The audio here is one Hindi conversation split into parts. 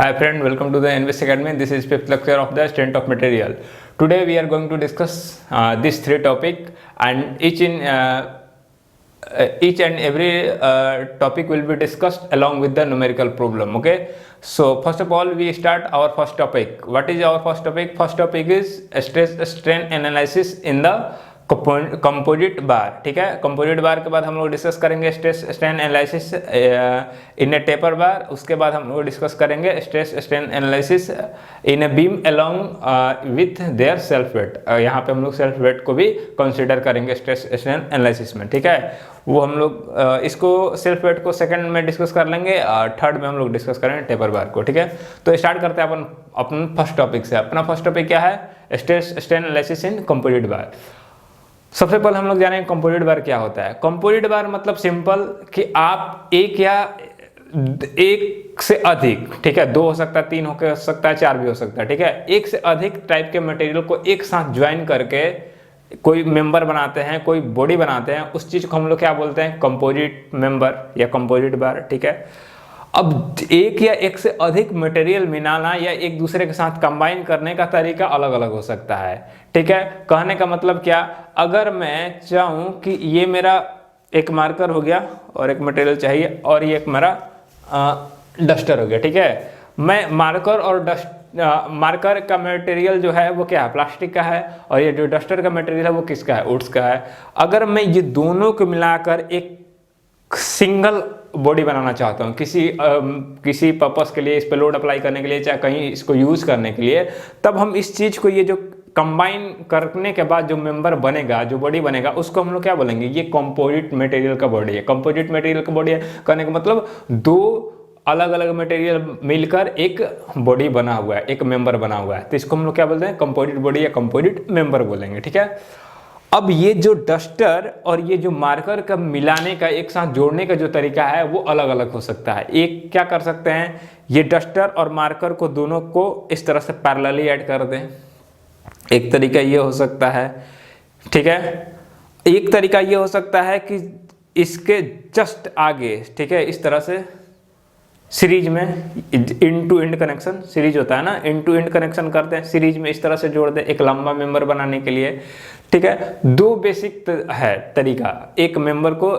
Hi friend, welcome to the Invest Academy. This is fifth lecture of the strength of material. Today we are going to discuss these three topic, and each and every topic will be discussed along with the numerical problem. Okay. So first of all, we start our first topic. What is our first topic? First topic is stress strain analysis in the composite bar. ठीक है, कंपोजिट बार के बाद हम लोग डिस्कस करेंगे stress strain analysis in a taper bar. उसके बाद हम लोग डिस्कस करेंगे stress strain analysis in a beam along with their self weight. यहाँ पे हम लोग सेल्फ वेट को भी कंसीडर करेंगे स्ट्रेस स्ट्रेन एनालिसिस में. ठीक है, वो हम लोग इसको सेल्फ वेट को सेकंड में डिस्कस कर लेंगे और थर्ड में हम लोग डिस्कस करेंगे टेपर बार को. ठीक है, तो स्टार्ट करते हैं अपन फर्स्ट टॉपिक से. अपना फर्स्ट टॉपिक क्या है? Stress strain analysis in composite bar. सबसे पहले हम लोग जानेंगे कंपोजिट बार क्या होता है. कंपोजिट बार मतलब सिंपल कि आप एक या एक से अधिक, ठीक है, दो हो सकता है, तीन हो सकता है, चार भी हो सकता है. ठीक है, एक से अधिक टाइप के मटेरियल को एक साथ ज्वाइन करके कोई मेंबर बनाते हैं, कोई बॉडी बनाते हैं. उस चीज को हम लोग क्या बोलते हैं? कंपोजिट मेंबर या कंपोजिट बार. ठीक है, अब एक या एक से अधिक मटेरियल मिलाना या एक दूसरे के साथ कंबाइन करने का तरीका अलग अलग हो सकता है. ठीक है, कहने का मतलब क्या, अगर मैं चाहूं कि ये मेरा एक मार्कर हो गया और एक मटेरियल चाहिए और ये एक मेरा डस्टर हो गया. ठीक है, मैं मार्कर और मार्कर का मटेरियल जो है वो क्या है? प्लास्टिक का है, और ये जो डस्टर का मटेरियल है वो किसका है? वुड्स का है. अगर मैं ये दोनों को मिलाकर एक सिंगल बॉडी बनाना चाहता हूँ किसी पर्पस के लिए, इस पे लोड अप्लाई करने के लिए, चाहे कहीं इसको यूज करने के लिए, तब हम इस चीज को, ये जो कंबाइन करने के बाद जो मेंबर बनेगा, जो बॉडी बनेगा, उसको हम लोग क्या बोलेंगे? ये कंपोजिट मटेरियल का बॉडी है. कंपोजिट मटेरियल का बॉडी है कहने का मतलब दो अलग अलग मटेरियल मिलकर एक बॉडी बना हुआ है, एक मेंबर बना हुआ है. तो इसको हम लोग क्या बोलते हैं? कंपोजिट बॉडी या कंपोजिट मेंबर बोलेंगे. ठीक है, अब ये जो डस्टर और ये जो मार्कर का मिलाने का, एक साथ जोड़ने का जो तरीका है वो अलग अलग हो सकता है. एक क्या कर सकते हैं, ये डस्टर और मार्कर को दोनों को इस तरह से पैरेलली ऐड कर दें. एक तरीका ये हो सकता है. ठीक है, एक तरीका ये हो सकता है कि इसके जस्ट आगे, ठीक है, इस तरह से सीरीज में end to end connection, series होता है ना, इंड टू इंड कनेक्शन करते हैं, सीरीज में इस तरह से जोड़ दें एक लंबा मेंबर बनाने के लिए. ठीक है, दो बेसिक है तरीका एक मेंबर को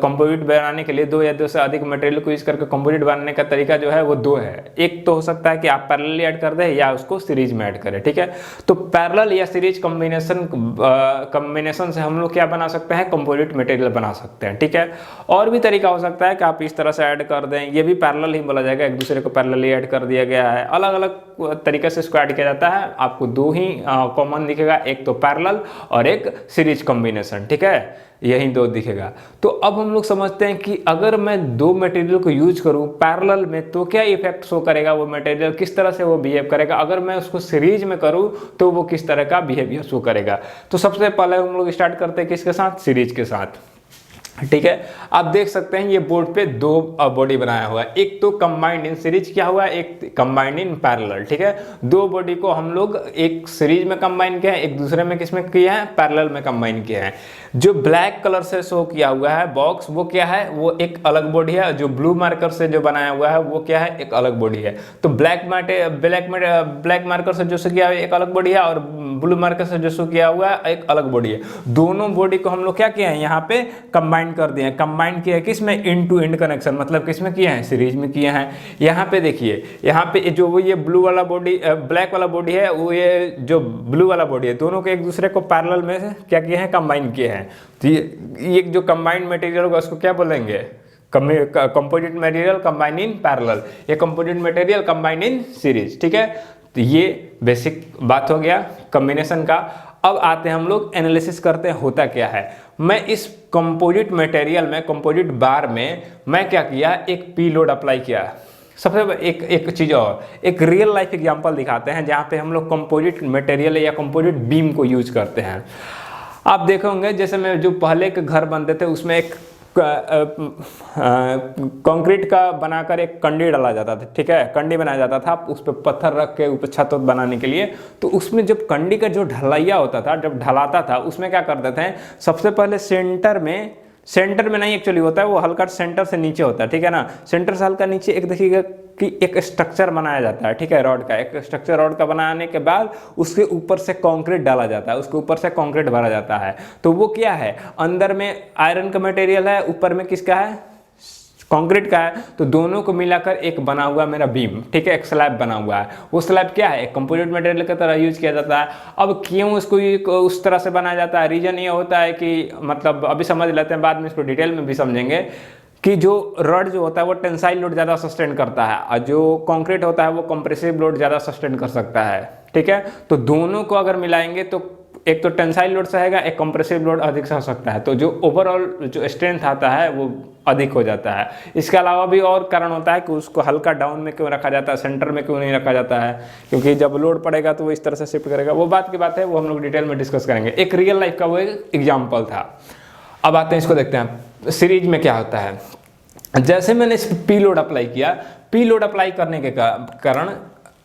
कंपोजिट बनाने के लिए. दो या दो से अधिक मटेरियल को यूज करके कंपोजिट बनाने का तरीका जो है वो दो है. एक तो हो सकता है कि आप पैरेलल ऐड कर दें या उसको सीरीज में ऐड करें. ठीक है, तो पैरेलल या सीरीज कॉम्बिनेशन से हम लोग क्या बना सकते हैं? कंपोजिट मटेरियल बना सकते हैं. ठीक है, और भी तरीका हो सकता है कि आप इस तरह से ऐड कर दें, ये भी पैरेलल ही बोला जाएगा, एक दूसरे को पैरेलल ऐड कर दिया गया है. अलग अलग तरीके से इसको ऐड किया जाता है. आपको दो ही कॉमन दिखेगा, एक तो पैरेलल और एक सीरीज कॉम्बिनेशन. ठीक है, यही दो दिखेगा. तो अब हम लोग समझते हैं कि अगर मैं दो मटेरियल को यूज करूं पैरेलल में तो क्या इफेक्ट शो करेगा, वो मटेरियल किस तरह से वो बिहेव करेगा. अगर मैं उसको सीरीज में करूं तो वो किस तरह का बिहेवियर शो करेगा. तो सबसे पहले हम लोग स्टार्ट करते हैं किसके साथ? सीरीज के साथ. ठीक है, आप देख सकते हैं ये बोर्ड पे दो बॉडी बनाया हुआ है. एक तो कंबाइंड इन सीरीज किया हुआ है, एक कंबाइंड इन पैरेलल. ठीक है, दो बॉडी को हम लोग एक सीरीज में कंबाइन किया है, एक दूसरे में किसमें किया है? पैरेलल में कंबाइन किया है. जो ब्लैक कलर से शो किया हुआ है बॉक्स, वो क्या है? वो एक अलग बॉडी है. जो ब्लू मार्कर से जो बनाया हुआ है वो क्या है? एक अलग बॉडी है. तो ब्लैक मार्कर से जो शो किया है एक अलग बॉडी है, और ब्लू मार्कर से जो शो किया हुआ है एक अलग बॉडी है. दोनों बॉडी को हम लोग क्या किया है? यहाँ पे कंबाइन कर दिए. कंबाइन किया है किसमें? इंड टू इंड कनेक्शन, मतलब किसमें किए हैं? सीरीज में किए हैं. यहाँ पे देखिए, यहाँ पे जो वो ये ब्लू वाला बॉडी, ब्लैक वाला बॉडी है, वो ये जो ब्लू वाला बॉडी है, दोनों को एक दूसरे को पैरेलल में क्या किए हैं? कंबाइन किए हैं. तो ये जो कंबाइंड मटेरियल होगा उसको क्या बोलेंगे? Composite material combine in parallel, ये composite material combine in series. ठीक है, तो ये बेसिक बात हो गया कॉम्बिनेशन का. अब आते हैं हम लोग एनालिसिस करते हैं होता क्या है. मैं इस कंपोजिट मटेरियल में, कंपोजिट बार में मैं क्या किया? एक पी लोड अप्लाई किया. सबसे एक चीज और, एक रियल लाइफ एग्जांपल दिखाते हैं जहां पे हम लोग कंपोजिट मटेरियल या कंपोजिट बीम को यूज करते हैं. आप देखोगे जैसे मैं जो पहले के घर बनते थे उसमें एक कंक्रीट का बनाकर एक कंडी डाला जाता था. ठीक है, कंडी बनाया जाता था, उस पर पत्थर रख के ऊपर छत बनाने के लिए. तो उसमें जब कंडी का जो ढलैया होता था, जब ढलाता था, उसमें क्या करते थे? सबसे पहले सेंटर में नहीं एक्चुअली होता है, वो हल्का सेंटर से नीचे होता है. ठीक है ना, सेंटर से हल्का नीचे एक देखिएगा कि एक स्ट्रक्चर बनाया जाता है, ठीक है, रॉड का, एक स्ट्रक्चर रॉड का बनाने के बाद उसके ऊपर से कंक्रीट डाला जाता है, उसके ऊपर से कंक्रीट भरा जाता है। तो वो क्या है, अंदर में आयरन का मटेरियल है, ऊपर में किसका है, कंक्रीट का है। तो दोनों को मिलाकर एक बना हुआ मेरा बीम, ठीक है, एक स्लैब बना हुआ है। वो स्लैब क्या है, एक कंपोजिट मटेरियल की तरह यूज किया जाता है। अब क्यों उसको उस तरह से बनाया जाता है, रीजन ये होता है कि मतलब अभी समझ लेते हैं, बाद में इसको डिटेल में भी समझेंगे कि जो रॉड जो होता है वो टेंसाइल लोड ज़्यादा सस्टेन करता है और जो कंक्रीट होता है वो कंप्रेसिव लोड ज़्यादा सस्टेन कर सकता है, ठीक है। तो दोनों को अगर मिलाएंगे तो एक तो टेंसाइल लोड सहेगा, एक कंप्रेसिव लोड अधिक सह सकता है। तो जो ओवरऑल जो स्ट्रेंथ आता है वो अधिक हो जाता है। इसके अलावा भी और कारण होता है कि उसको हल्का डाउन में क्यों रखा जाता है, सेंटर में क्यों नहीं रखा जाता है, क्योंकि जब लोड पड़ेगा तो वो इस तरह से शिफ्ट करेगा। वो बात की बात है, वो हम लोग डिटेल में डिस्कस करेंगे। एक रियल लाइफ का वो एक एग्जाम्पल था। अब आते हैं इसको देखते हैं सीरीज में क्या होता है। जैसे मैंने इस पी लोड अप्लाई किया, पी लोड अप्लाई करने के कारण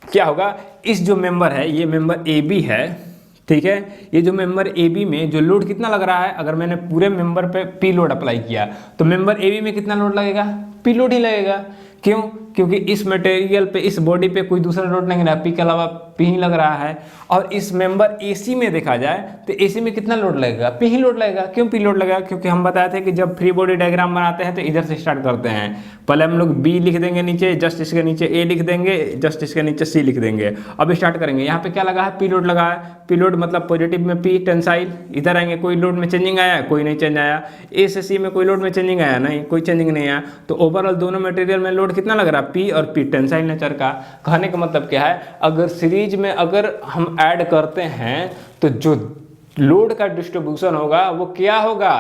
क्या होगा, इस जो मेंबर है ये मेंबर ए बी है, ठीक है, ये जो मेंबर ए बी में जो लोड कितना लग रहा है, अगर मैंने पूरे मेंबर पे पी लोड अप्लाई किया तो मेंबर ए बी में कितना लोड लगेगा, पी लोड ही लगेगा। क्यों, क्योंकि इस मटेरियल पे, इस बॉडी पे कोई दूसरा लोड नहीं रहा, पी के अलावा पी ही लग रहा है। और इस मेंबर एसी में देखा जाए तो एसी में कितना लोड लगेगा, पी ही लोड लगेगा। क्यों पी लोड लगेगा, क्योंकि हम बताए थे कि जब फ्री बॉडी डायग्राम बनाते हैं तो इधर से स्टार्ट करते हैं। पहले हम लोग बी लिख देंगे नीचे, जस्ट इसके नीचे ए लिख देंगे, जस्ट इसके नीचे सी लिख देंगे। अब स्टार्ट करेंगे, यहाँ पे क्या लगा है, पी लोड लगा है। पी लोड मतलब पॉजिटिव में पी टेंसाइल, इधर आएंगे कोई लोड में चेंजिंग आया, कोई नहीं चेंज आया। ए से सी में कोई लोड में चेंजिंग आया, नहीं, कोई चेंजिंग नहीं आया। तो ओवरऑल दोनों मटेरियल में लोड कितना लग रहा है, पी और पी, टेंसाइल नेचर का। कहने का मतलब क्या है, अगर सीरीज में अगर हम ऐड करते हैं तो जो लोड का डिस्ट्रीब्यूशन होगा वो क्या होगा,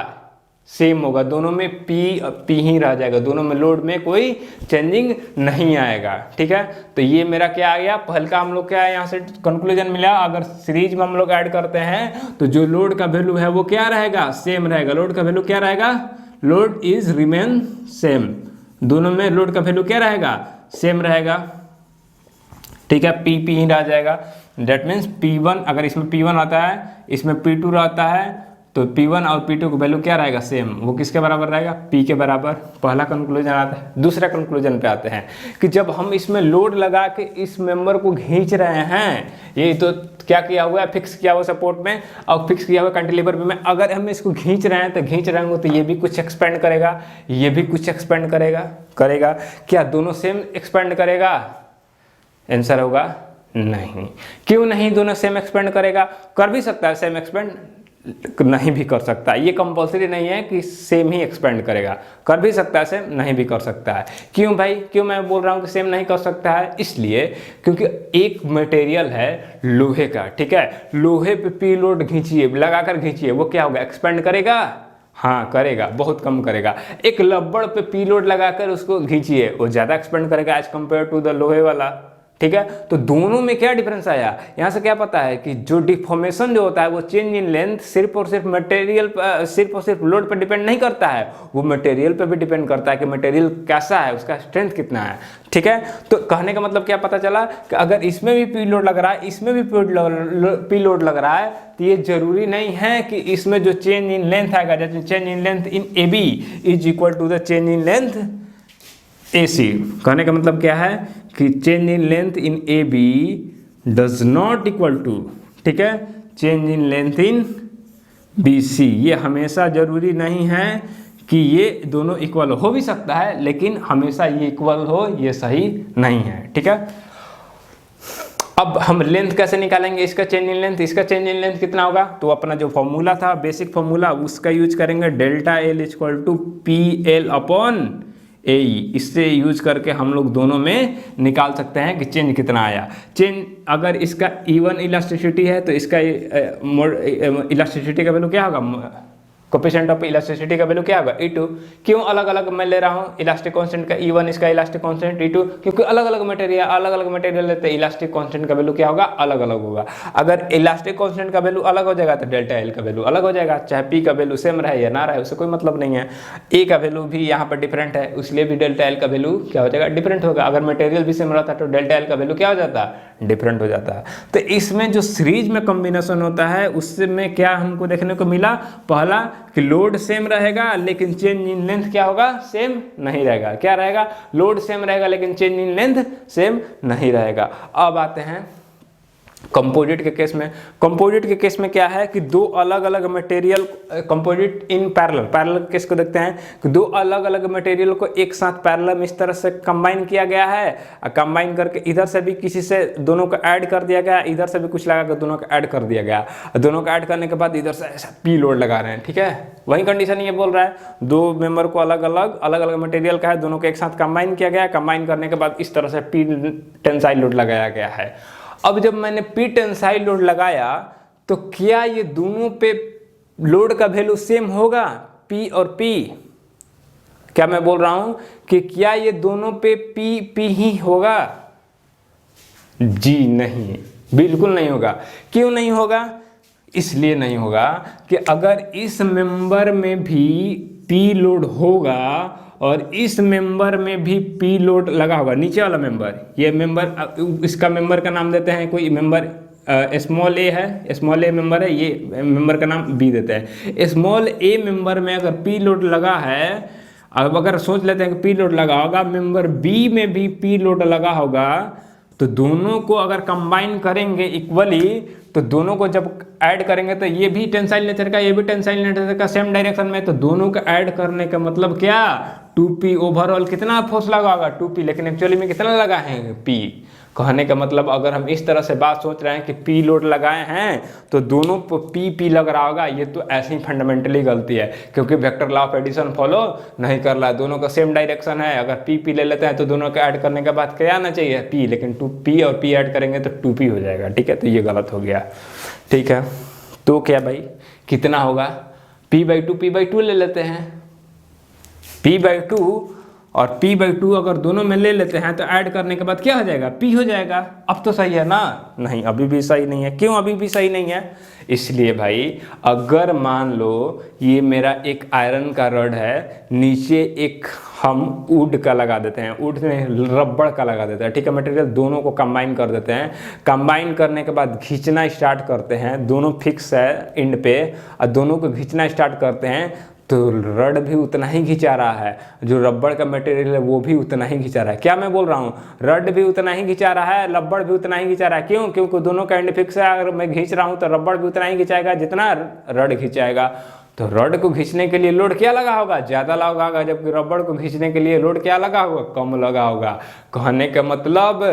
सेम होगा। दोनों में पी ही रह जाएगा, दोनों में लोड में कोई चेंजिंग नहीं आएगा, ठीक है। तो ये मेरा क्या आ गया, पहल का हम लोग क्या है, यहाँ से कंक्लूजन मिला, अगर सीरीज में हम लोग ऐड करते हैं तो जो लोड का वैल्यू है वो क्या रहेगा, सेम रहेगा। लोड का वैल्यू क्या रहेगा, लोड इज रिमेन सेम, दोनों में लोड का वैल्यू क्या रहेगा, सेम रहेगा, ठीक है। पी ही रह जाएगा। डेट मीन्स P1, अगर इसमें P1 आता है, इसमें P2 रहता है, तो P1 और P2 का वैल्यू क्या रहेगा, सेम। वो किसके बराबर रहेगा, P के बराबर। पहला कंक्लूजन आता है। दूसरा कंक्लूजन पे आते हैं कि जब हम इसमें लोड लगा के इस मेंबर को खींच रहे हैं, ये तो क्या किया हुआ है, फिक्स किया हुआ सपोर्ट में और फिक्स किया हुआ कैंटिलीवर में, अगर हम इसको खींच रहे हैं तो खींच रहे होंगे तो ये भी कुछ एक्सपेंड करेगा, ये भी कुछ एक्सपेंड करेगा। क्या दोनों सेम एक्सपेंड करेगा, आंसर होगा नहीं। क्यों नहीं दोनों सेम एक्सपेंड करेगा, कर भी सकता है सेम एक्सपेंड, नहीं भी कर सकता है। ये कंपल्सरी नहीं है कि सेम ही एक्सपेंड करेगा, कर भी सकता है सेम, नहीं भी कर सकता है। क्यों भाई, क्यों मैं बोल रहा हूँ कि सेम नहीं कर सकता है, इसलिए क्योंकि एक मटेरियल है लोहे का, ठीक है, लोहे पे पी लोड खींचिए, लगाकर खींचिए, वो क्या होगा, एक्सपेंड करेगा, हाँ करेगा, बहुत कम करेगा। एक रबड़ पे पी लोड लगाकर उसको खींचिए, वो ज़्यादा एक्सपेंड करेगा एज कम्पेयर टू द लोहे वाला, ठीक है। तो दोनों में क्या डिफरेंस आया, यहाँ से क्या पता है कि जो डिफॉर्मेशन जो होता है वो चेंज इन लेंथ सिर्फ और सिर्फ मटेरियल, सिर्फ और सिर्फ लोड पर डिपेंड नहीं करता है, वो मटेरियल पर भी डिपेंड करता है कि मटेरियल कैसा है, उसका स्ट्रेंथ कितना है, ठीक है। तो कहने का मतलब क्या पता चला कि अगर इसमें भी पी लोड लग रहा है, इसमें भी पी लोड लग रहा है, तो ये जरूरी नहीं है कि इसमें जो चेंज इन लेंथ आएगा, जैसे change in length in A B is equal to the change in length AC। कहने का मतलब क्या है कि change in length in AB does not equal to, ठीक है, change in length in BC। ये हमेशा जरूरी नहीं है कि ये दोनों इक्वल हो भी सकता है, लेकिन हमेशा ये इक्वल हो ये सही नहीं है, ठीक है। अब हम लेंथ कैसे निकालेंगे, इसका चेंज इन लेंथ, इसका चेंज इन लेंथ कितना होगा, तो अपना जो फॉर्मूला था, बेसिक फॉर्मूला, उसका यूज करेंगे, delta L equal to PL upon AE। इससे यूज करके हम लोग दोनों में निकाल सकते हैं कि चेंज कितना आया। चेंज अगर इसका E1 इलास्टिसिटी है तो इसका इलास्टिसिटी का वैल्यू क्या होगा, कोफिशिएंट ऑफ इलास्टिसिटी का वैल्यू क्या होगा, E2। क्यों अलग अलग मैं ले रहा हूँ, इलास्टिक कांस्टेंट का E1, इसका इलास्टिक कांस्टेंट E2, क्योंकि अलग अलग मटेरियल लेते हैं, इलास्टिक कांस्टेंट का वैल्यू क्या होगा, अलग अलग होगा। अगर इलास्टिक कांस्टेंट का वैल्यू अलग हो जाएगा तो डेल्टा एल का वैल्यू अलग हो जाएगा, चाहे पी का वैल्यू सेम रहे या ना रहे, उससे कोई मतलब नहीं है। ए का वैल्यू भी यहाँ पर डिफरेंट है, इसलिए भी डेल्टा एल का वैल्यू क्या हो जाएगा, डिफरेंट होगा। अगर मटेरियल भी सेम रहता तो डेल्टा एल का वैल्यू क्या हो जाता, डिफरेंट हो जाता है। तो इसमें जो सीरीज में कॉम्बिनेशन होता है उसमें क्या हमको देखने को मिला, पहला कि लोड सेम रहेगा लेकिन चेंज इन लेंथ क्या होगा, सेम नहीं रहेगा। क्या रहेगा, लोड सेम रहेगा लेकिन चेंज इन लेंथ सेम नहीं रहेगा। अब आते हैं कंपोजिट के केस में। कंपोजिट के केस में क्या है कि दो अलग अलग material, composite in parallel case को देखते हैं कि दो अलग अलग मटेरियल को एक साथ पैरेलल में इस तरह से कंबाइन किया गया है, कंबाइन करके इधर से भी किसी से दोनों को ऐड कर दिया गया, इधर से भी कुछ लगा कर दोनों को ऐड कर दिया गया, दोनों को ऐड करने के बाद इधर से ऐसा पी लोड लगा रहे हैं। ठीक है, वही कंडीशन ये बोल रहा है, दो मेंबर को अलग अलग मटेरियल का है, दोनों को एक साथ कंबाइन किया गया, कंबाइन करने के बाद इस तरह से पी टेंसाइल लोड लगाया गया है। अब जब मैंने पी टेंसाइल लोड लगाया तो क्या ये दोनों पे लोड का वैल्यू सेम होगा, पी और पी? क्या मैं बोल रहा हूं कि क्या ये दोनों पे पी ही होगा? जी नहीं, बिल्कुल नहीं होगा। क्यों नहीं होगा? इसलिए नहीं होगा कि अगर इस मेंबर में भी पी लोड होगा और इस मेंबर में भी पी लोड लगा होगा, नीचे वाला मेंबर, ये मेंबर, इसका मेंबर का नाम देते हैं, कोई मेंबर स्मॉल ए है, स्मॉल ए मेंबर है, ये मेंबर का नाम बी देते हैं। स्मॉल ए मेंबर में अगर पी लोड लगा है, अब अगर सोच लेते हैं कि पी लोड लगा होगा, मेंबर बी में भी पी लोड लगा होगा, तो दोनों को अगर कंबाइन करेंगे इक्वली, तो दोनों को जब ऐड करेंगे तो ये भी टेंसाइल नेचर का, ये भी टेंसाइल नेचर का, सेम डायरेक्शन में, तो दोनों को ऐड करने का मतलब क्या, 2p ओवरऑल कितना फोर्स लगा होगा, 2p, लेकिन एक्चुअली में कितना लगा है, p। कहने का मतलब अगर हम इस तरह से बात सोच रहे हैं कि p लोड लगाए हैं तो दोनों p लग रहा होगा, ये तो ऐसे ही फंडामेंटली गलती है, क्योंकि vector law of addition follow नहीं कर रहा है। दोनों का सेम डायरेक्शन है, अगर p ले लेते हैं तो दोनों को ऐड करने के बाद क्या आना चाहिए, p, लेकिन 2p और p ऐड करेंगे तो 2p हो जाएगा। ठीक है, तो ये गलत हो गया। ठीक है, तो क्या भाई कितना होगा, p/2 ले लेते हैं, p/2 और p/2 अगर दोनों में ले लेते हैं तो ऐड करने के बाद क्या हो जाएगा, p हो जाएगा। अब तो सही है ना? नहीं, अभी भी सही नहीं है। क्यों अभी भी सही नहीं है? इसलिए भाई अगर मान लो ये मेरा एक आयरन का रड है, नीचे एक हम वुड का लगा देते हैं, वुड में रबड़ का लगा देते हैं। ठीक है, मटेरियल दोनों को कंबाइन कर देते हैं, कंबाइन करने के बाद खींचना स्टार्ट करते हैं, दोनों फिक्स है एंड पे, और दोनों को खींचना स्टार्ट करते हैं तो रड भी उतना ही खिंचा रहा है, जो रबड़ का मटेरियल है वो भी उतना ही खिंचा रहा है। क्या मैं बोल रहा हूँ, रड भी उतना ही खिंचा रहा है, रबड़ भी उतना ही खिंचा रहा है। क्यों? क्योंकि दोनों का एंड फिक्स है, अगर मैं खींच रहा हूँ तो रबड़ भी उतना ही खिंचाएगा जितना रड खिंचाएगा। तो रड को खींचने के लिए लोड क्या लगा होगा, ज़्यादा लगा होगा, जबकि रबड़ को खींचने के लिए लोड क्या लगा होगा, कम लगा होगा। कहने का मतलब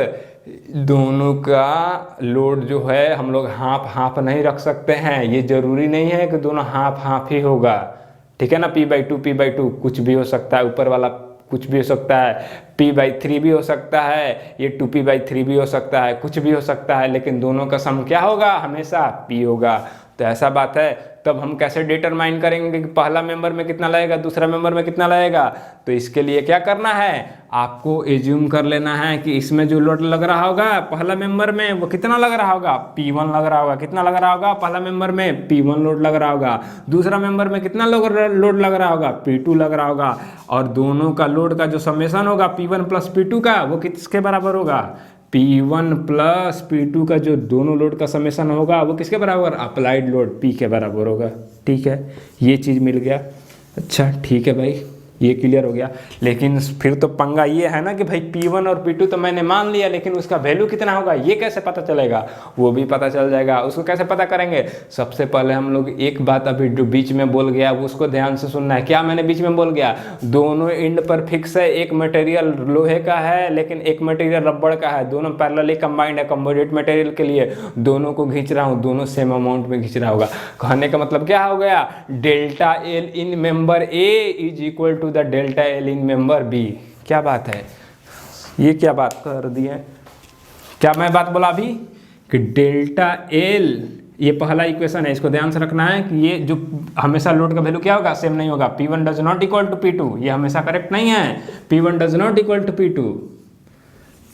दोनों का लोड जो है हम लोग हाफ नहीं रख सकते हैं, ये जरूरी नहीं है कि दोनों हाफ ही होगा। ठीक है ना, p/2 कुछ भी हो सकता है, ऊपर वाला कुछ भी हो सकता है, p/3 भी हो सकता है, ये 2p/3 भी हो सकता है, कुछ भी हो सकता है, लेकिन दोनों का सम क्या होगा, हमेशा p होगा। तो ऐसा बात है, तब हम कैसे डिटरमाइन करेंगे कि पहला मेंबर में कितना लगेगा, दूसरा मेंबर में कितना लगेगा? तो इसके लिए क्या करना है, आपको एज्यूम कर लेना है कि इसमें जो लोड लग रहा होगा पहला मेंबर में वो कितना लग रहा होगा, p1 लग रहा होगा। कितना लग रहा होगा पहला मेंबर में, p1 लोड लग रहा होगा। दूसरा मेंबर में कितना लोड लग रहा होगा, p2 लग रहा होगा। और दोनों का लोड का जो समेशन होगा p1 प्लस p2 का, वो किसके बराबर होगा, P1 प्लस P2 का जो दोनों लोड का समेशन होगा वो किसके बराबर, अप्लाइड लोड P के बराबर होगा। ठीक है, ये चीज़ मिल गया। अच्छा ठीक है भाई, ये क्लियर हो गया। लेकिन फिर तो पंगा ये है ना कि भाई P1 और P2 तो मैंने मान लिया, लेकिन उसका वैल्यू कितना होगा ये कैसे पता चलेगा, वो भी पता चल जाएगा। उसको कैसे पता करेंगे, सबसे पहले हम लोग एक बात अभी जो बीच में बोल गया वो उसको ध्यान से सुनना है। क्या मैंने बीच में बोल गया, दोनों एंड पर फिक्स है, एक मटेरियल लोहे का है लेकिन एक मटेरियल रबड़ का है, दोनों पैरेलली कंबाइंड है। कंपोजिट मटेरियल के लिए दोनों को खींच रहा हूँ, दोनों सेम अमाउंट में खींच रहा होगा। कहने का मतलब क्या हो गया, delta L in member A is equal to the delta L in member B. क्या बात है, ये क्या बात कर दी है, क्या मैं बात बोला अभी कि डेल्टा एल, ये पहला इक्वेशन है, इसको ध्यान से रखना है कि ये जो हमेशा लोड का वैल्यू क्या होगा, सेम नहीं होगा। P1 does not equal to P2, ये हमेशा करेक्ट नहीं है। P1 does not equal to P2,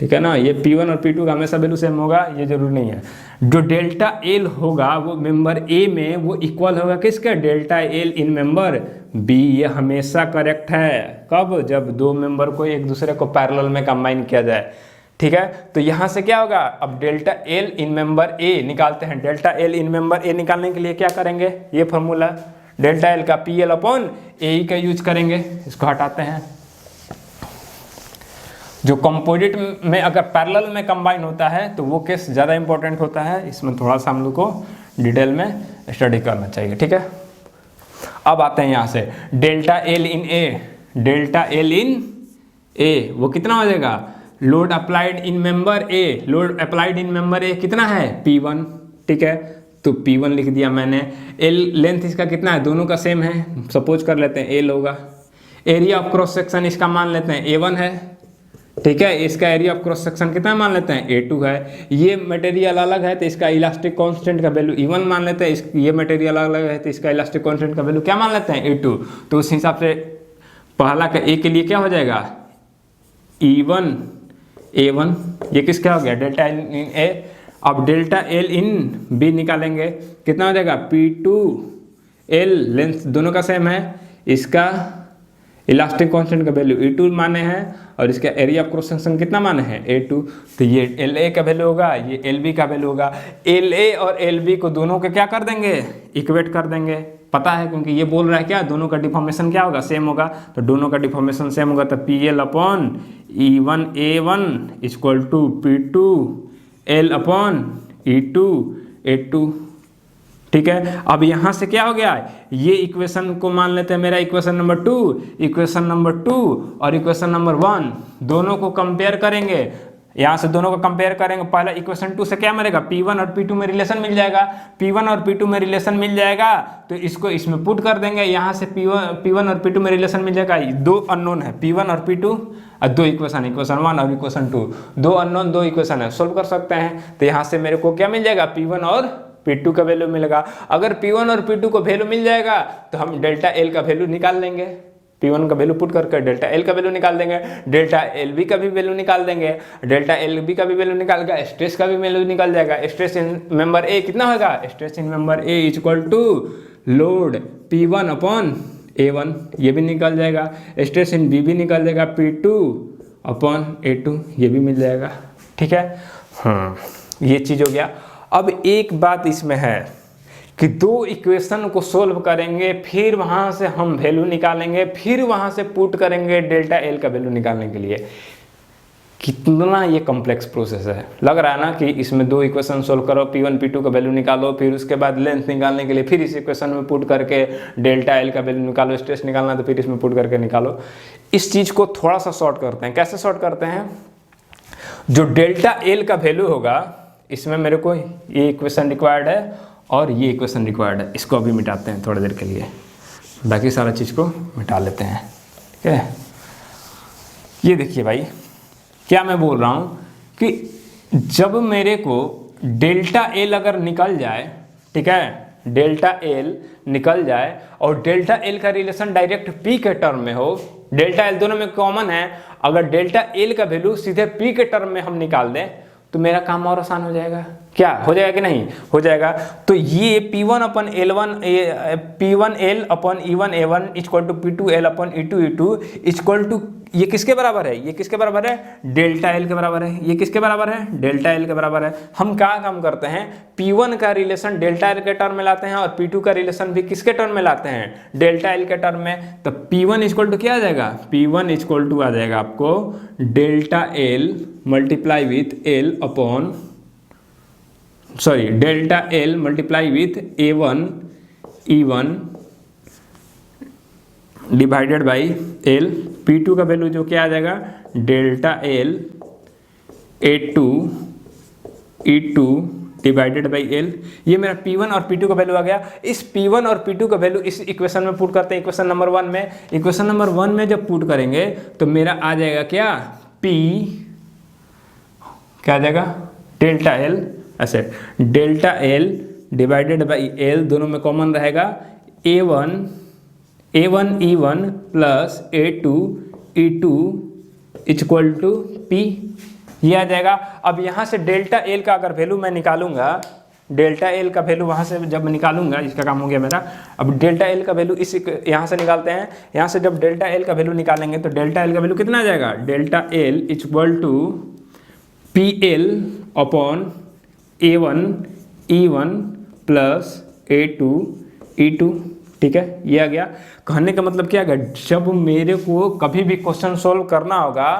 ठीक है ना, ये P1 और P2 का हमेशा वैल्यू सेम होगा, ये जरूरी नहीं है। जो डेल्टा एल होगा वो मेंबर ए में वो इक्वल होगा किसके, delta L in member B. ये हमेशा करेक्ट है। कब, जब दो मेंबर को एक दूसरे को पैरेलल में कंबाइन किया जाए। ठीक है। तो यहाँ से क्या होगा, अब डेल्टा एल इन मेंबर ए निकालते हैं। डेल्टा एल इन मेंबर ए निकालने के लिए क्या करेंगे, ये फॉर्मूला डेल्टा एल का पी एल अपॉन ए का यूज करेंगे। इसको हटाते हैं। जो कंपोजिट में अगर पैरेलल में कंबाइन होता है तो वो केस ज़्यादा इंपॉर्टेंट होता है, इसमें थोड़ा सा हम लोग को डिटेल में स्टडी करना चाहिए, ठीक है। अब आते हैं यहाँ से डेल्टा एल इन ए, डेल्टा एल इन ए वो कितना हो जाएगा, load applied in member A, load applied in member ए कितना है P1, ठीक है। तो P1 लिख दिया मैंने। एल लेंथ इसका कितना है, दोनों का सेम है, सपोज कर लेते हैं एल होगा। एरिया ऑफ क्रॉस सेक्शन इसका मान लेते हैं A1 है, ठीक है। इसका एरिया ऑफ क्रॉस सेक्शन कितना मान लेते हैं A2 है। ये मटेरियल अलग है तो इसका इलास्टिक कांस्टेंट का वैल्यू E1 मान लेते हैं। ये मटेरियल अलग है तो इसका इलास्टिक कांस्टेंट का वैल्यू क्या मान लेते हैं A2। तो उस हिसाब से पहला का ए के लिए क्या हो जाएगा E1 A1, ये किसका हो गया डेल्टा एल इन ए। अब डेल्टा एल इन बी निकालेंगे, कितना हो जाएगा P2 L, लेंथ दोनों का सेम है, इसका इलास्टिक कांस्टेंट का वैल्यू E2 माने हैं और इसका एरिया ऑफ क्रॉस सेक्शन कितना माने हैं A2। तो ये LA का वैल्यू होगा, ये LB का वैल्यू होगा। LA और LB को दोनों के क्या कर देंगे, इक्वेट कर देंगे, पता है क्योंकि ये बोल रहा है क्या, दोनों का डिफॉर्मेशन क्या होगा, सेम होगा। तो दोनों का डिफॉर्मेशन सेम होगा तो PL upon E1 A1 equal to P2 L upon E2 A2, ठीक है। अब यहाँ से क्या हो गया, ये इक्वेशन को मान लेते हैं मेरा इक्वेशन नंबर 2, इक्वेशन नंबर 2 और इक्वेशन नंबर 1 दोनों को कंपेयर करेंगे। यहाँ से दोनों को कंपेयर करेंगे, पहला इक्वेशन 2 से क्या मिलेगा, P1 और P2 में रिलेशन मिल जाएगा। P1 और P2 में रिलेशन मिल जाएगा तो इसको इसमें पुट कर देंगे। यहाँ से P1 और P2 में रिलेशन मिल जाएगा। दो अननोन है P1 और P2 और दो इक्वेशन, इक्वेशन 1 और इक्वेशन 2, दो अननोन दो इक्वेशन है, सोल्व कर सकते हैं। तो यहाँ से मेरे को क्या मिल जाएगा, P1 और P2 का वैल्यू मिलेगा। अगर P1 और P2 को वैल्यू मिल जाएगा तो हम डेल्टा L का वैल्यू निकाल लेंगे। P1 का वैल्यू पुट करके डेल्टा L का वैल्यू निकाल देंगे, डेल्टा LB का भी वैल्यू निकाल देंगे, डेल्टा LB का भी वैल्यू निकाल गया, स्ट्रेस का भी वैल्यू निकल जाएगा। स्ट्रेस इन मेंबर A कितना होगा, stress in member A equal to load P1 upon A1, ये भी निकल जाएगा। स्ट्रेस इन B भी निकल जाएगा, P2 अपॉन A2, ये भी मिल जाएगा, ठीक है। हाँ, ये चीज़ हो गया। अब एक बात इसमें है कि दो इक्वेशन को सोल्व करेंगे, फिर वहाँ से हम वैल्यू निकालेंगे, फिर वहाँ से पुट करेंगे डेल्टा एल का वैल्यू निकालने के लिए। कितना ये कॉम्प्लेक्स प्रोसेस है, लग रहा है ना कि इसमें दो इक्वेशन सोल्व करो, P1 P2 का वैल्यू निकालो, फिर उसके बाद लेंथ निकालने के लिए फिर इस इक्वेशन में पुट करके डेल्टा एल का वैल्यू निकालो, स्ट्रेस निकालना तो फिर इसमें पुट करके निकालो। इस चीज़ को थोड़ा सा शॉर्ट करते हैं। कैसे शॉर्ट करते हैं, जो डेल्टा एल का वैल्यू होगा इसमें मेरे को ये इक्वेशन रिक्वायर्ड है और ये इक्वेशन रिक्वायर्ड है, इसको अभी मिटाते हैं थोड़ी देर के लिए, बाकी सारा चीज़ को मिटा लेते हैं, ठीक है। ये देखिए भाई, क्या मैं बोल रहा हूँ कि जब मेरे को डेल्टा एल अगर निकल जाए, ठीक है, डेल्टा एल निकल जाए और डेल्टा एल का रिलेशन डायरेक्ट पी के टर्म में हो, डेल्टा एल दोनों में कॉमन है, अगर डेल्टा एल का वैल्यू सीधे पी के टर्म में हम निकाल दें तो मेरा काम और आसान हो जाएगा। क्या हो जाएगा कि नहीं हो जाएगा। तो ये P1 upon L1 P1 L upon E1 A1 equal to P2 L upon E2 E2 equal to, ये किसके बराबर है, ये किसके बराबर है, डेल्टा एल के बराबर है। ये किसके बराबर है, डेल्टा एल के बराबर है। हम क्या काम करते हैं, P1 का रिलेशन डेल्टा एल के टर्म में लाते हैं और P2 का रिलेशन भी किसके टर्म में लाते हैं, डेल्टा एल के टर्म में। तो P1 इक्वल टू क्या आ जाएगा, P1 इक्वल टू आ जाएगा आपको delta L multiply with L upon delta L multiply with A1 E1 divided by L. P2 का वैल्यू जो क्या आ जाएगा, delta L A2 E2 divided by L. ये मेरा P1 और P2 का वैल्यू आ गया। इस P1 और P2 का वैल्यू इस इक्वेशन में पुट करते हैं, इक्वेशन नंबर 1 में। इक्वेशन नंबर 1 में जब पुट करेंगे तो मेरा आ जाएगा क्या, क्या आ जाएगा, डेल्टा एल, ऐसे delta L divided by L, दोनों में कॉमन रहेगा, A1 E1 plus A2 E2 equal to P, ये आ जाएगा। अब यहाँ से डेल्टा एल का अगर वैल्यू मैं निकालूंगा, डेल्टा एल का वैल्यू वहाँ से जब निकालूंगा, इसका काम हो गया मेरा। अब डेल्टा एल का वैल्यू इस यहाँ से निकालते हैं, यहाँ से जब डेल्टा एल का वैल्यू निकालेंगे तो डेल्टा एल का वैल्यू कितना आ जाएगा, delta L equal to P L upon A1 E1 plus A2 E2, ठीक है, ये आ गया। कहने का मतलब क्या है, जब मेरे को कभी भी क्वेश्चन सोल्व करना होगा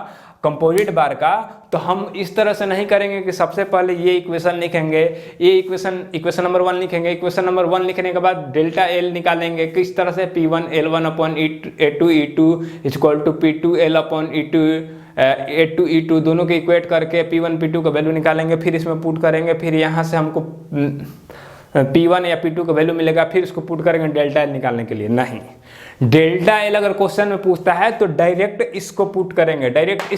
कंपोजिट बार का, तो हम इस तरह से नहीं करेंगे कि सबसे पहले ये इक्वेशन लिखेंगे, ये इक्वेशन नंबर 1 लिखेंगे, इक्वेशन नंबर 1 लिखने के बाद डेल्टा एल निकालेंगे किस तरह से, P1 L1 upon A2 E2 equal to P2 L upon A2 E2 दोनों के इक्वेट करके P1 P2 का वैल्यू निकालेंगे, फिर इसमें पुट करेंगे, फिर यहाँ से हमको P1 या P2 का वैल्यू मिलेगा, फिर इसको पुट करेंगे डेल्टा एल निकालने के लिए। नहीं, डेल्टा एल अगर क्वेश्चन में पूछता है तो डायरेक्ट इसको पुट करेंगे, डायरेक्ट